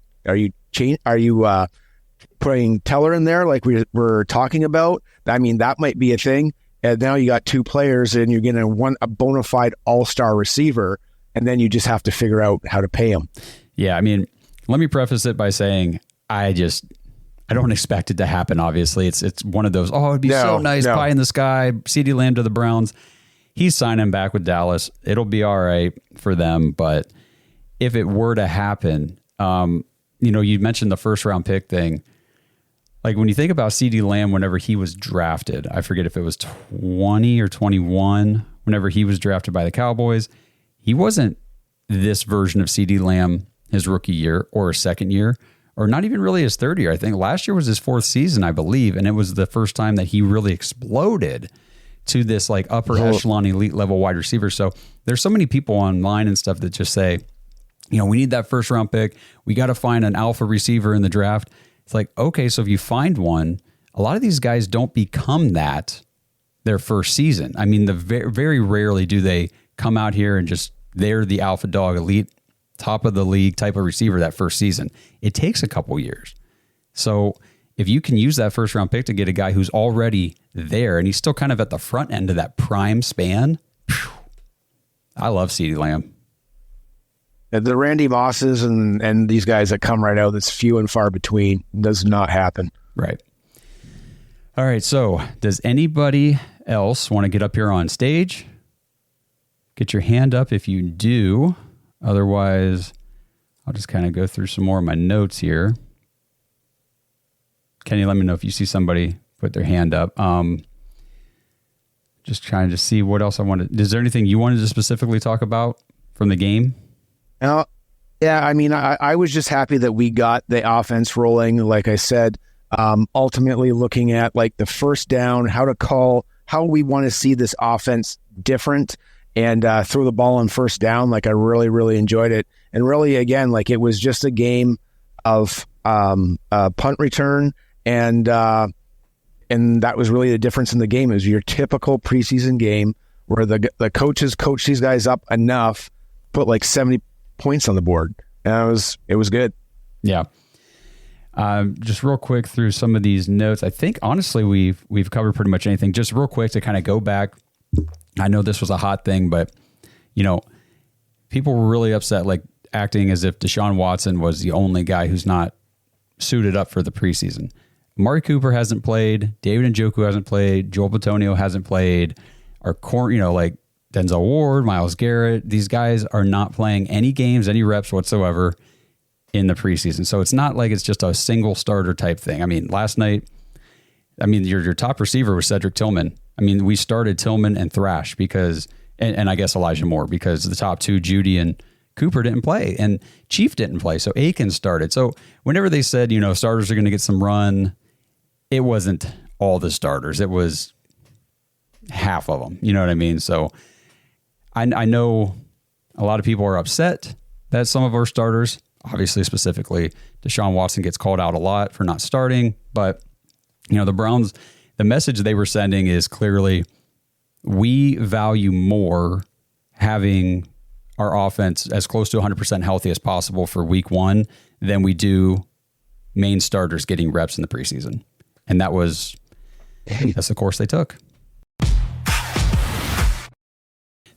Speaker 3: putting Teller in there like we're talking about? I mean, that might be a thing. And now you got 2 players, and you're getting a bona fide all-star receiver, and then you just have to figure out how to pay him.
Speaker 2: Yeah, I mean, let me preface it by saying I don't expect it to happen. Obviously, it's one of those. Oh, it'd be so nice, pie in the sky. CeeDee Lamb to the Browns. He's signing back with Dallas. It'll be all right for them. But if it were to happen, you mentioned the first round pick thing. Like, when you think about CeeDee Lamb, whenever he was drafted, I forget if it was 20 or 21. Whenever he was drafted by the Cowboys, he wasn't this version of CeeDee Lamb his rookie year or his second year, or not even really his third year. I think last year was his 4th season, I believe, and it was the first time that he really exploded to this like upper echelon elite level wide receiver. So there's so many people online and stuff that just say, we need that first round pick. We got to find an alpha receiver in the draft. It's like, okay, so if you find one, a lot of these guys don't become that their first season. I mean, very rarely do they come out here and just, they're the alpha dog, elite, top of the league type of receiver that first season. It takes a couple years. So if you can use that first round pick to get a guy who's already there and he's still kind of at the front end of that prime span, I love CeeDee Lamb.
Speaker 3: The Randy Mosses and these guys that come right out, that's few and far between. Does not happen.
Speaker 2: Right. All right. So does anybody else want to get up here on stage? Get your hand up if you do. Otherwise, I'll just kind of go through some more of my notes here. Kenny, let me know if you see somebody put their hand up. Just trying to see what else I wanted. Is there anything you wanted to specifically talk about from the game?
Speaker 3: Yeah, I mean, I was just happy that we got the offense rolling. Like I said, ultimately looking at like the first down, how we want to see this offense different and throw the ball on first down. Like, I really, really enjoyed it. And really, again, like, it was just a game of punt return, and that was really the difference in the game. It was your typical preseason game where the coaches coach these guys up enough, put like 70 points on the board. And it was good.
Speaker 2: Yeah. Just real quick through some of these notes. I think honestly we've covered pretty much anything. Just real quick to kind of go back. I know this was a hot thing, but people were really upset, like acting as if Deshaun Watson was the only guy who's not suited up for the preseason. Amari Cooper hasn't played. David Njoku hasn't played. Joel Bitonio hasn't played. Our core, like Denzel Ward, Myles Garrett, these guys are not playing any games, any reps whatsoever in the preseason. So it's not like it's just a single starter type thing. I mean, last night, your top receiver was Cedric Tillman. I mean, we started Tillman and Thrash because, and I guess Elijah Moore, because the top 2, Judy and Cooper, didn't play, and Chief didn't play. So Aikens started. So whenever they said, starters are going to get some run, it wasn't all the starters. It was half of them. You know what I mean? So I know a lot of people are upset that some of our starters, obviously specifically Deshaun Watson, gets called out a lot for not starting, but the Browns, the message they were sending is clearly, we value more having our offense as close to 100% healthy as possible for week one than we do main starters getting reps in the preseason. And that's the course they took.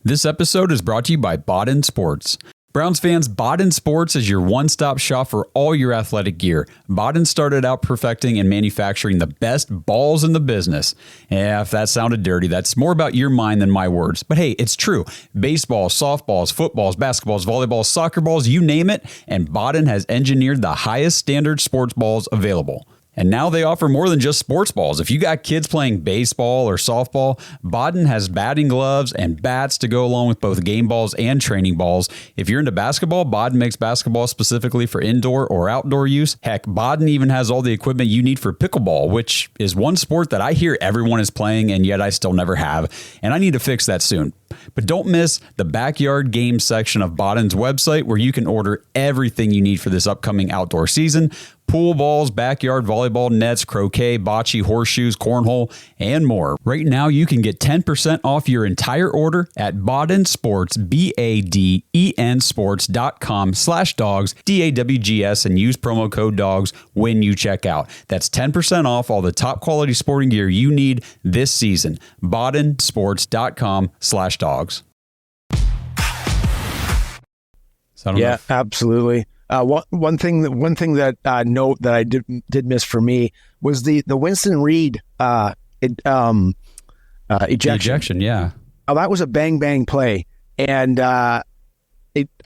Speaker 2: This episode is brought to you by Bodden Sports. Browns fans, Bodden Sports is your one-stop shop for all your athletic gear. Bodden started out perfecting and manufacturing the best balls in the business. Yeah, if that sounded dirty, that's more about your mind than my words. But hey, it's true. Baseballs, softballs, footballs, basketballs, volleyballs, soccer balls, you name it, and Bodden has engineered the highest standard sports balls available. And now they offer more than just sports balls. If you got kids playing baseball or softball, Bodden has batting gloves and bats to go along with both game balls and training balls. If you're into basketball, Bodden makes basketball specifically for indoor or outdoor use. Heck, Bodden even has all the equipment you need for pickleball, which is one sport that I hear everyone is playing, and yet I still never have. And I need to fix that soon. But don't miss the backyard game section of Bodden's website, where you can order everything you need for this upcoming outdoor season. Pool balls, backyard volleyball nets, croquet, bocce, horseshoes, cornhole, and more. Right now, you can get 10% off your entire order at Bodden Sports, BADEN sports.com/dogs, DAWGS, and use promo code DOGS when you check out. That's 10% off all the top quality sporting gear you need this season. BoddenSports.com/dogs.
Speaker 3: Yeah, absolutely. One thing that note that I did miss for me was the Winston Reed ejection.
Speaker 2: Ejection, yeah.
Speaker 3: Oh, that was a bang play, and I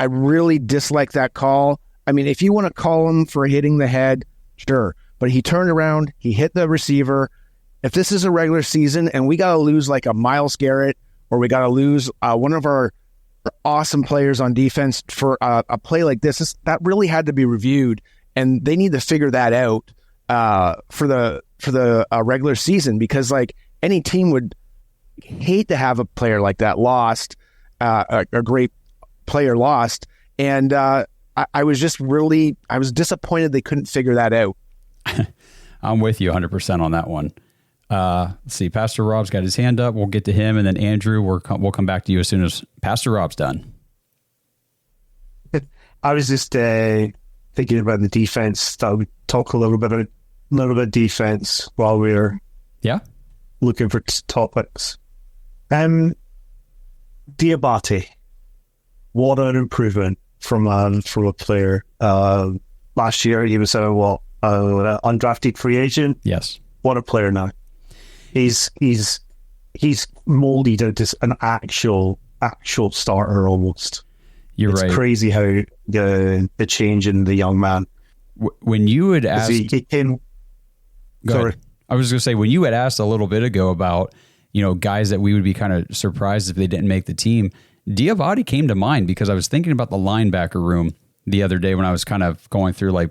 Speaker 3: really dislike that call. I mean, if you want to call him for hitting the head, sure, but he turned around, he hit the receiver. If this is a regular season and we got to lose like a Myles Garrett, or we got to lose one of our awesome players on defense for a play like this, that really had to be reviewed, and they need to figure that out for the regular season, because like any team would hate to have a player like that lost, a great player lost, and I was disappointed they couldn't figure that out.
Speaker 2: I'm with you 100% on that one. Let's see. Pastor Rob's got his hand up. We'll get to him, and then Andrew, we'll come back to you as soon as Pastor Rob's done.
Speaker 6: I was just thinking about the defense. Thought we'd talk a little bit defense while we're looking for topics. Diabate, what an improvement from a player. Last year he was an undrafted free agent.
Speaker 2: Yes,
Speaker 6: what a player now. He's molded into an actual starter almost. It's right. Crazy how the change in the young man.
Speaker 2: When you had asked,
Speaker 6: sorry,
Speaker 2: I was going to say, when you had asked a little bit ago about, guys that we would be kind of surprised if they didn't make the team, Diabate came to mind, because I was thinking about the linebacker room the other day when I was kind of going through like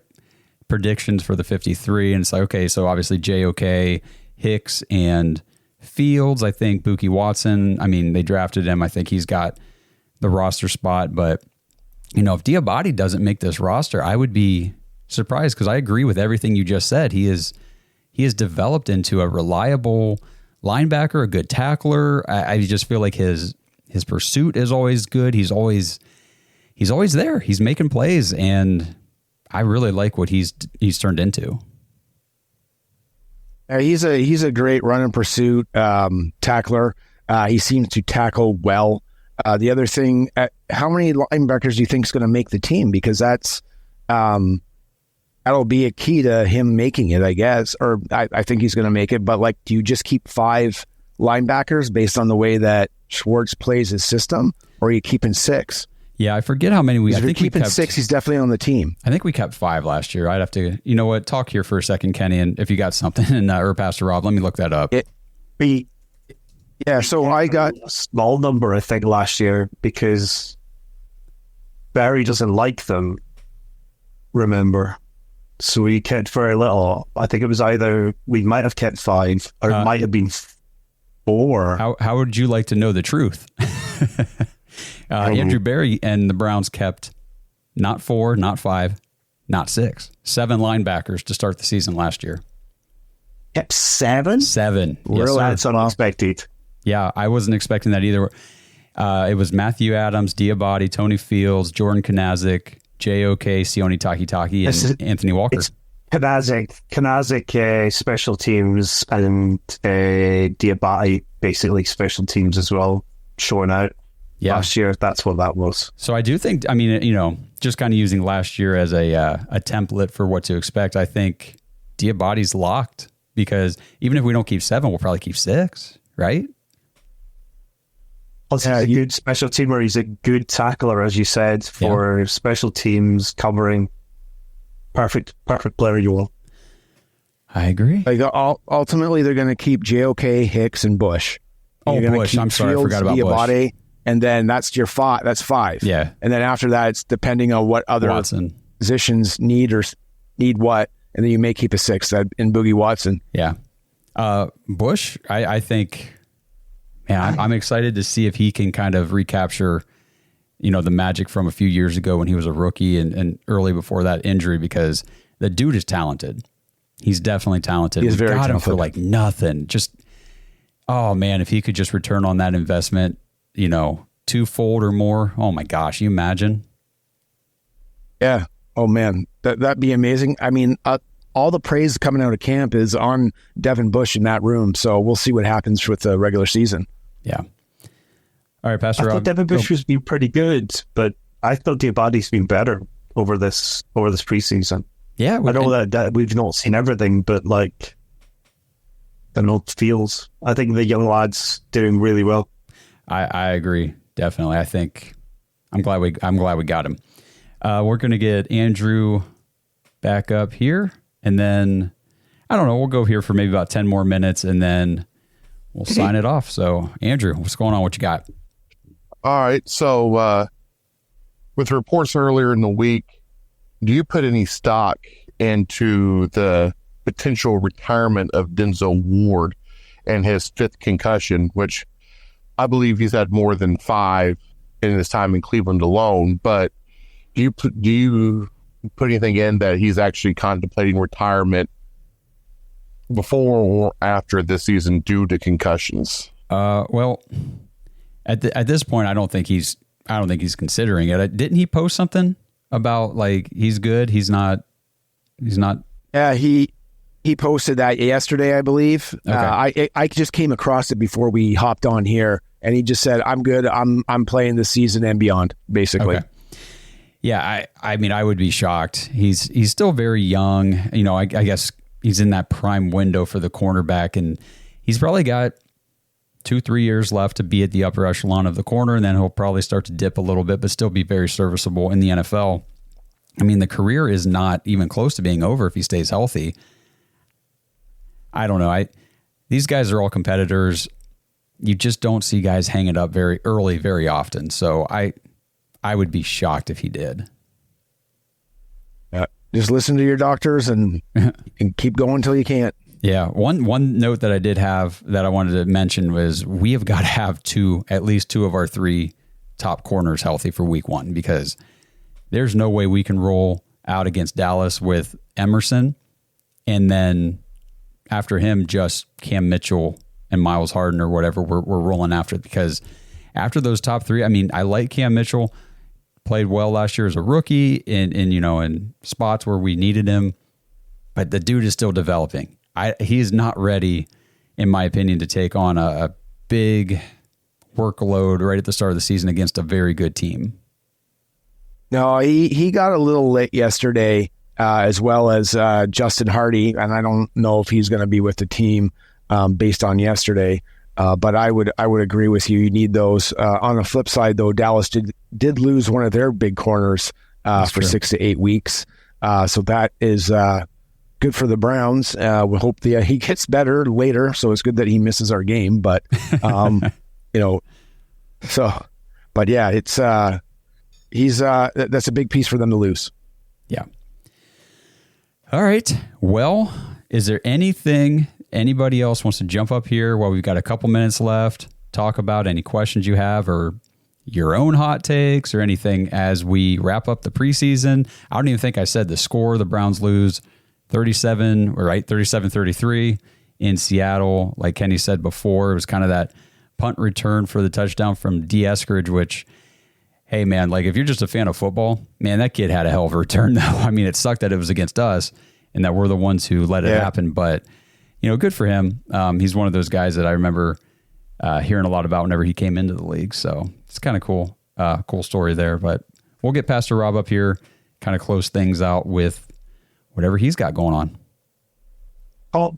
Speaker 2: predictions for the 53, and it's like, okay, so obviously JOK, Hicks, and Fields. I think Buki Watson, I mean, they drafted him. I think he's got the roster spot, but if Diabate doesn't make this roster, I would be surprised, because I agree with everything you just said. He is developed into a reliable linebacker, a good tackler. I just feel like his pursuit is always good. He's always there. He's making plays, and I really like what he's turned into.
Speaker 3: He's a great run and pursuit tackler. He seems to tackle well. The other thing, how many linebackers do you think is going to make the team? Because that'll be a key to him making it, I guess. Or I think he's going to make it. But like, do you just keep 5 linebackers based on the way that Schwartz plays his system, or are you keeping 6?
Speaker 2: Yeah, I forget how many
Speaker 3: I think keeping 6, he's definitely on the team.
Speaker 2: I think we kept 5 last year. I'd have to, talk here for a second, Kenny, and if you got something, or Pastor Rob, let me look that up.
Speaker 6: So I got a small number, I think, last year, because Barry doesn't like them, remember? So we kept very little. I think it was either we might have kept 5, or it might have been 4.
Speaker 2: How would you like to know the truth? Andrew Barry and the Browns kept not 4, not 5, not 6, 7 linebackers to start the season last year.
Speaker 6: Kept 7?
Speaker 2: 7.
Speaker 6: Really?
Speaker 2: Yes, sir.
Speaker 6: That's unexpected.
Speaker 2: Yeah, I wasn't expecting that either. It was Matthew Adams, Diabate, Tony Fields, Jordan Kanazik, J.O.K., Sione Takitaki, and Anthony Walker.
Speaker 6: It's Kanazik special teams, and Diabate basically special teams as well, showing out last year. That's what that was.
Speaker 2: So I do think, I mean, just kind of using last year as a template for what to expect, I think Diabate's locked, because even if we don't keep 7, we'll probably keep 6, right?
Speaker 6: Plus, he's a good special teamer. He's a good tackler, as you said, for special teams covering. Perfect player you want.
Speaker 2: I agree.
Speaker 3: Like ultimately, they're going to keep JOK, Hicks, and Bush.
Speaker 2: Oh, Bush. I'm sorry, I forgot about Bush.
Speaker 3: And then that's your 5. That's 5.
Speaker 2: Yeah.
Speaker 3: And then after that, it's depending on what other positions need what, and then you may keep a 6 in Boogie Watson.
Speaker 2: Yeah. Bush, I think. Man, I'm excited to see if he can kind of recapture, the magic from a few years ago when he was a rookie and early before that injury, because the dude is talented. He's definitely talented.
Speaker 3: He's very talented.
Speaker 2: Him for like nothing. Just, oh man, if he could just return on that investment, 2-fold or more. Oh my gosh, you imagine?
Speaker 3: Yeah. Oh man, that'd be amazing. I mean, all the praise coming out of camp is on Devin Bush in that room. So we'll see what happens with the regular season.
Speaker 2: Yeah. All right, Pastor
Speaker 6: I
Speaker 2: Rob.
Speaker 6: thought Devin Bush has been pretty good, but I thought Diabate's been better over this preseason.
Speaker 2: Yeah.
Speaker 6: I know that we've not seen everything, but I don't know, it feels. I think the young lad's doing really well.
Speaker 2: I agree. Definitely. I think I'm glad we got him. We're going to get Andrew back up here, and then I don't know, we'll go here for maybe about 10 more minutes, and then we'll sign it off. So, Andrew, what's going on? What you got?
Speaker 4: All right. So, with reports earlier in the week, do you put any stock into the potential retirement of Denzel Ward and his 5th concussion, which I believe he's had more than 5 in his time in Cleveland alone? But do you put anything in that he's actually contemplating retirement before or after this season due to concussions?
Speaker 2: Well, at this point, I don't think he's considering it. Didn't he post something about he's good? He's not.
Speaker 3: Yeah, he posted that yesterday, I believe.
Speaker 2: Okay.
Speaker 3: I just came across it before we hopped on here, and he just said, "I'm good. I'm playing this season and beyond." Basically.
Speaker 2: Okay. Yeah, I mean, I would be shocked. He's still very young. I guess he's in that prime window for the cornerback, and he's probably got 2-3 years left to be at the upper echelon of the corner, and then he'll probably start to dip a little bit, but still be very serviceable in the NFL. I mean, the career is not even close to being over if he stays healthy. I don't know. These guys are all competitors. You just don't see guys hang it up very early, very often. So I would be shocked if he did.
Speaker 3: Just listen to your doctors and keep going until you can't.
Speaker 2: Yeah. One note that I did have that I wanted to mention was we have got to have at least 2 of our 3 top corners healthy for week 1, because there's no way we can roll out against Dallas with Emerson and then after him just Cam Mitchell and Miles Harden or whatever we're rolling after, because after those top 3, I mean, I like Cam Mitchell, played well last year as a rookie in spots where we needed him, but the dude is still developing. He is not ready, in my opinion, to take on a big workload right at the start of the season against a very good team.
Speaker 3: No, he got a little late yesterday, as well as Justin Hardy, and I don't know if he's going to be with the team based on yesterday. But I would agree with you. You need those. On the flip side, though, Dallas did lose one of their big corners for 6 to 8 weeks. So that is good for the Browns. We hope he gets better later. So it's good that he misses our game. But but yeah, it's that's a big piece for them to lose.
Speaker 2: Yeah. All right. Well, is there anything anybody else wants to jump up here while we've got a couple minutes left, talk about any questions you have or your own hot takes or anything as we wrap up the preseason? I don't even think I said the score. The Browns lose 37-33 in Seattle. Like Kenny said before, it was kind of that punt return for the touchdown from D. Eskridge, which, hey, man, like if you're just a fan of football, man, that kid had a hell of a return, though. I mean, it sucked that it was against us and that we're the ones who let it happen. But, good for him. He's one of those guys that I remember hearing a lot about whenever he came into the league. So it's kind of cool. Cool story there. But we'll get Pastor Rob up here, kind of close things out with whatever he's got going on.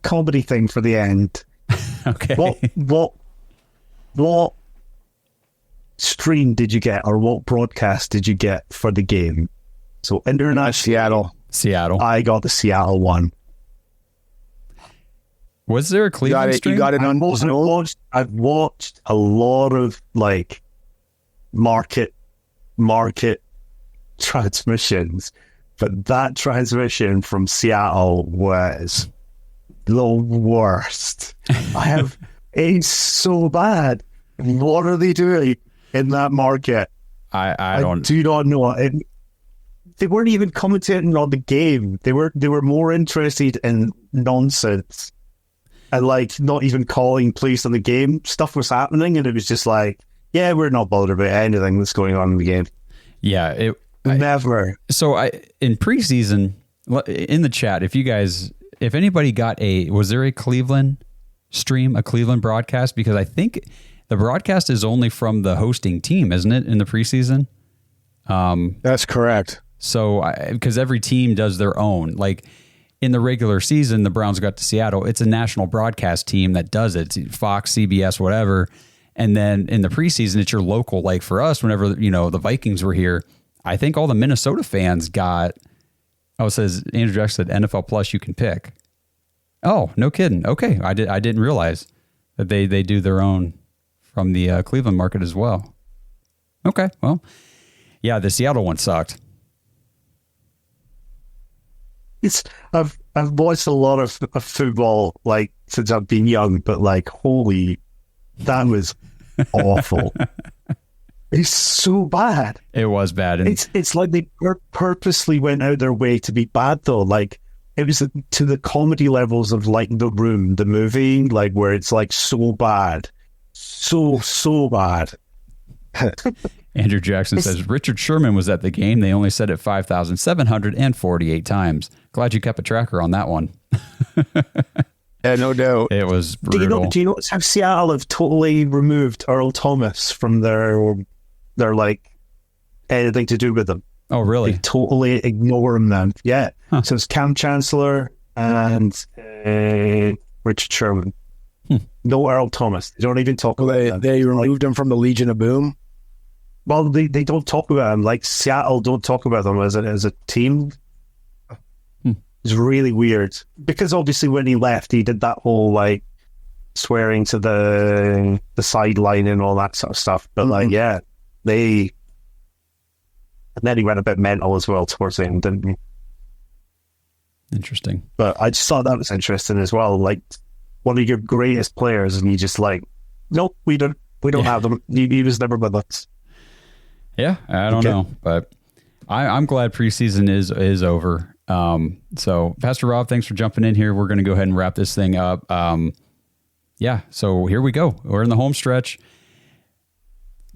Speaker 6: Comedy thing for the end.
Speaker 2: Okay.
Speaker 6: What stream did you get, or what broadcast did you get for the game? So international
Speaker 3: Seattle.
Speaker 6: I got the Seattle one.
Speaker 2: Was there a Cleveland stream?
Speaker 3: You got it on.
Speaker 6: I've watched a lot of like market transmissions, but that transmission from Seattle was the worst. It's so bad. What are they doing in that market?
Speaker 2: I
Speaker 6: do not know. They weren't even commentating on the game. They were more interested in nonsense and like not even calling plays on the game. Stuff was happening, and it was just like, yeah, we're not bothered about anything that's going on in the game.
Speaker 2: Yeah,
Speaker 6: Never.
Speaker 2: So in preseason, in the chat, if anybody got was there a Cleveland stream, a Cleveland broadcast? Because I think the broadcast is only from the hosting team, isn't it, in the preseason?
Speaker 3: That's correct.
Speaker 2: So, because every team does their own. Like in the regular season, the Browns got to Seattle. It's a national broadcast team that does it. It's Fox, CBS, whatever. And then in the preseason, it's your local. Like for us, whenever the Vikings were here, I think all the Minnesota fans got. Oh, it says Andrew Jackson said NFL Plus you can pick. Oh, no kidding. Okay, I didn't realize that they do their own from the Cleveland market as well. Okay, well, yeah, the Seattle one sucked.
Speaker 6: I've watched a lot of football like since I've been young, but like holy, that was awful. It's so bad.
Speaker 2: It was bad. And
Speaker 6: it's like they purposely went out their way to be bad, though. Like it was to the comedy levels of like The Room, the movie, like where it's like so bad, so bad.
Speaker 2: Andrew Jackson says Richard Sherman was at the game. They only said it 5,748 times. Glad you kept a tracker on that one.
Speaker 3: Yeah, no doubt.
Speaker 2: It was brutal.
Speaker 6: Do you know how Seattle have totally removed Earl Thomas from their like anything to do with them?
Speaker 2: Oh, really?
Speaker 6: They totally ignore him then. Yeah. Huh. So it's Cam Chancellor and Richard Sherman. No Earl Thomas. They don't even talk about him.
Speaker 3: They removed him from the Legion of Boom.
Speaker 6: Well, they don't talk about him. Like Seattle don't talk about them as a team. It's really weird because obviously when he left, he did that whole like swearing to the sideline and all that sort of stuff. But like, yeah, and then he went a bit mental as well towards the end, didn't he?
Speaker 2: Interesting.
Speaker 6: But I just thought that was interesting as well. Like one of your greatest players, and you just like, nope, we don't have them. He was never with us.
Speaker 2: Yeah, I don't know, but I'm glad preseason is over. So Pastor Rob, thanks for jumping in here. We're going to go ahead and wrap this thing up. So here we go. We're in the home stretch.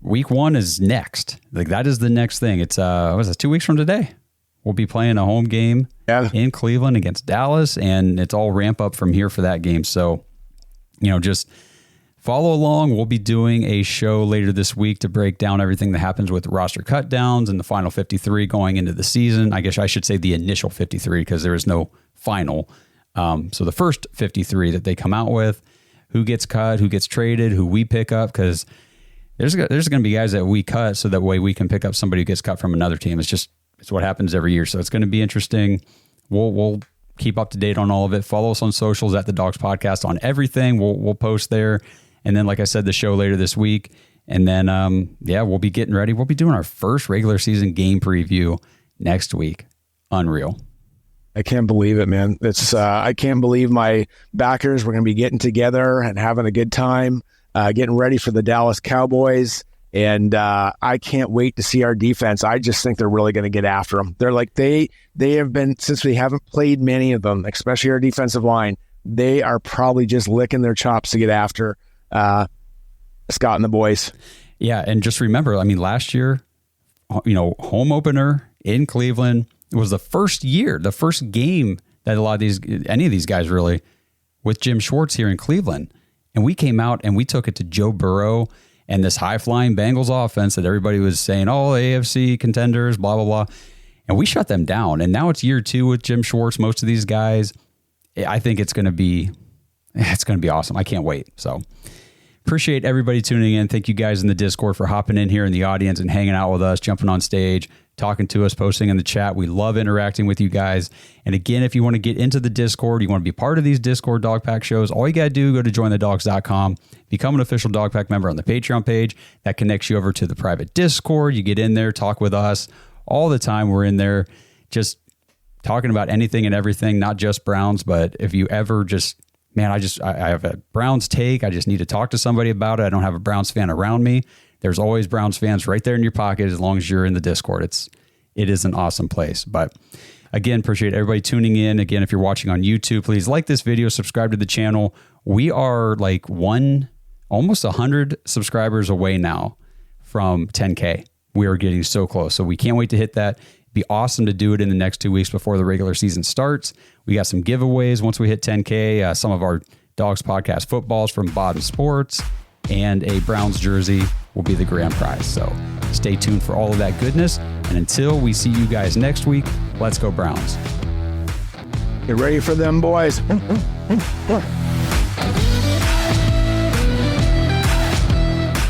Speaker 2: Week 1 is next. Like that is the next thing. It's 2 weeks from today. We'll be playing a home game in Cleveland against Dallas, and it's all ramp up from here for that game. So, just follow along. We'll be doing a show later this week to break down everything that happens with roster cutdowns and the final 53 going into the season. I guess I should say the initial 53 because there is no final. So the first 53 that they come out with, who gets cut, who gets traded, who we pick up, because there's going to be guys that we cut so that way we can pick up somebody who gets cut from another team. It's what happens every year. So it's going to be interesting. We'll keep up to date on all of it. Follow us on socials at the Dogs Podcast on everything. We'll post there. And then, like I said, the show later this week. And then, we'll be getting ready. We'll be doing our first regular season game preview next week. Unreal.
Speaker 3: I can't believe it, man. I can't believe my backers were going to be getting together and having a good time, getting ready for the Dallas Cowboys. And I can't wait to see our defense. I just think they're really going to get after them. They're like, they have been, since we haven't played many of them, especially our defensive line, they are probably just licking their chops to get after Scott and the boys.
Speaker 2: Yeah, and just remember, I mean, last year, home opener in Cleveland, it was the first game that any of these guys really, with Jim Schwartz here in Cleveland. And we came out and we took it to Joe Burrow and this high-flying Bengals offense that everybody was saying, oh, AFC contenders, blah, blah, blah. And we shut them down. And now it's year 2 with Jim Schwartz, most of these guys. I think it's going to be awesome. I can't wait. So appreciate everybody tuning in. Thank you guys in the Discord for hopping in here in the audience and hanging out with us, jumping on stage, talking to us, posting in the chat. We love interacting with you guys. And again, if you want to get into the Discord, you want to be part of these Discord Dog Pack shows, all you got to do, go to jointhedogs.com, become an official Dog Pack member on the Patreon page. That connects you over to the private Discord. You get in there, talk with us all the time. We're in there just talking about anything and everything, not just Browns, but if you ever just, man, I have a Browns take. I just need to talk to somebody about it. I don't have a Browns fan around me. There's always Browns fans right there in your pocket as long as you're in the Discord. It is an awesome place. But again, appreciate everybody tuning in. Again, if you're watching on YouTube, please like this video, subscribe to the channel. We are like almost 100 subscribers away now from 10K. We are getting so close. So we can't wait to hit that. It'd be awesome to do it in the next 2 weeks before the regular season starts. We got some giveaways once we hit 10K. Some of our Dogs Podcast footballs from Bottom Sports and a Browns jersey will be the grand prize. So stay tuned for all of that goodness. And until we see you guys next week, let's go Browns.
Speaker 3: Get ready for them, boys.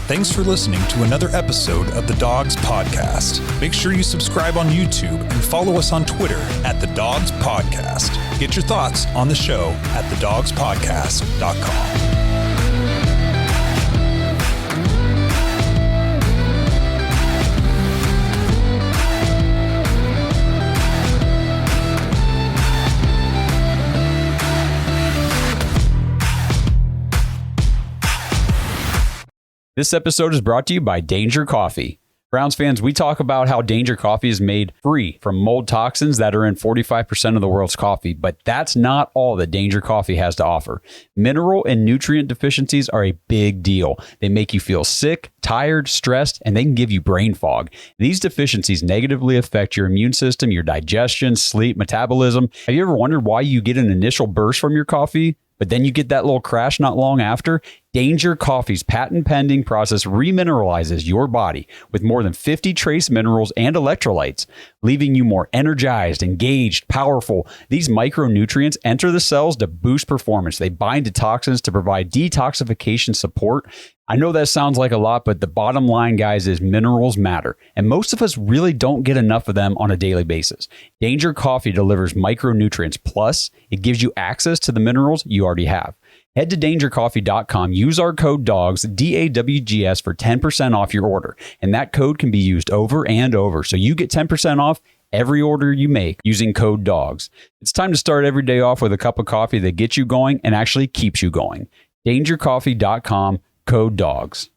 Speaker 1: Thanks for listening to another episode of the Dogs Podcast. Make sure you subscribe on YouTube and follow us on Twitter at The Dogs Podcast. Get your thoughts on the show at thedogspodcast.com.
Speaker 2: This episode is brought to you by Danger Coffee. Browns fans, we talk about how Danger Coffee is made free from mold toxins that are in 45% of the world's coffee, but that's not all that Danger Coffee has to offer. Mineral and nutrient deficiencies are a big deal. They make you feel sick, tired, stressed, and they can give you brain fog. These deficiencies negatively affect your immune system, your digestion, sleep, metabolism. Have you ever wondered why you get an initial burst from your coffee, but then you get that little crash not long after? Danger Coffee's patent-pending process remineralizes your body with more than 50 trace minerals and electrolytes, leaving you more energized, engaged, powerful. These micronutrients enter the cells to boost performance. They bind to toxins to provide detoxification support. I know that sounds like a lot, but the bottom line, guys, is minerals matter, and most of us really don't get enough of them on a daily basis. Danger Coffee delivers micronutrients, plus it gives you access to the minerals you already have. Head to dangercoffee.com, use our code DOGS, DAWGS, for 10% off your order, and that code can be used over and over, so you get 10% off every order you make using code DOGS. It's time to start every day off with a cup of coffee that gets you going and actually keeps you going. dangercoffee.com, code DOGS.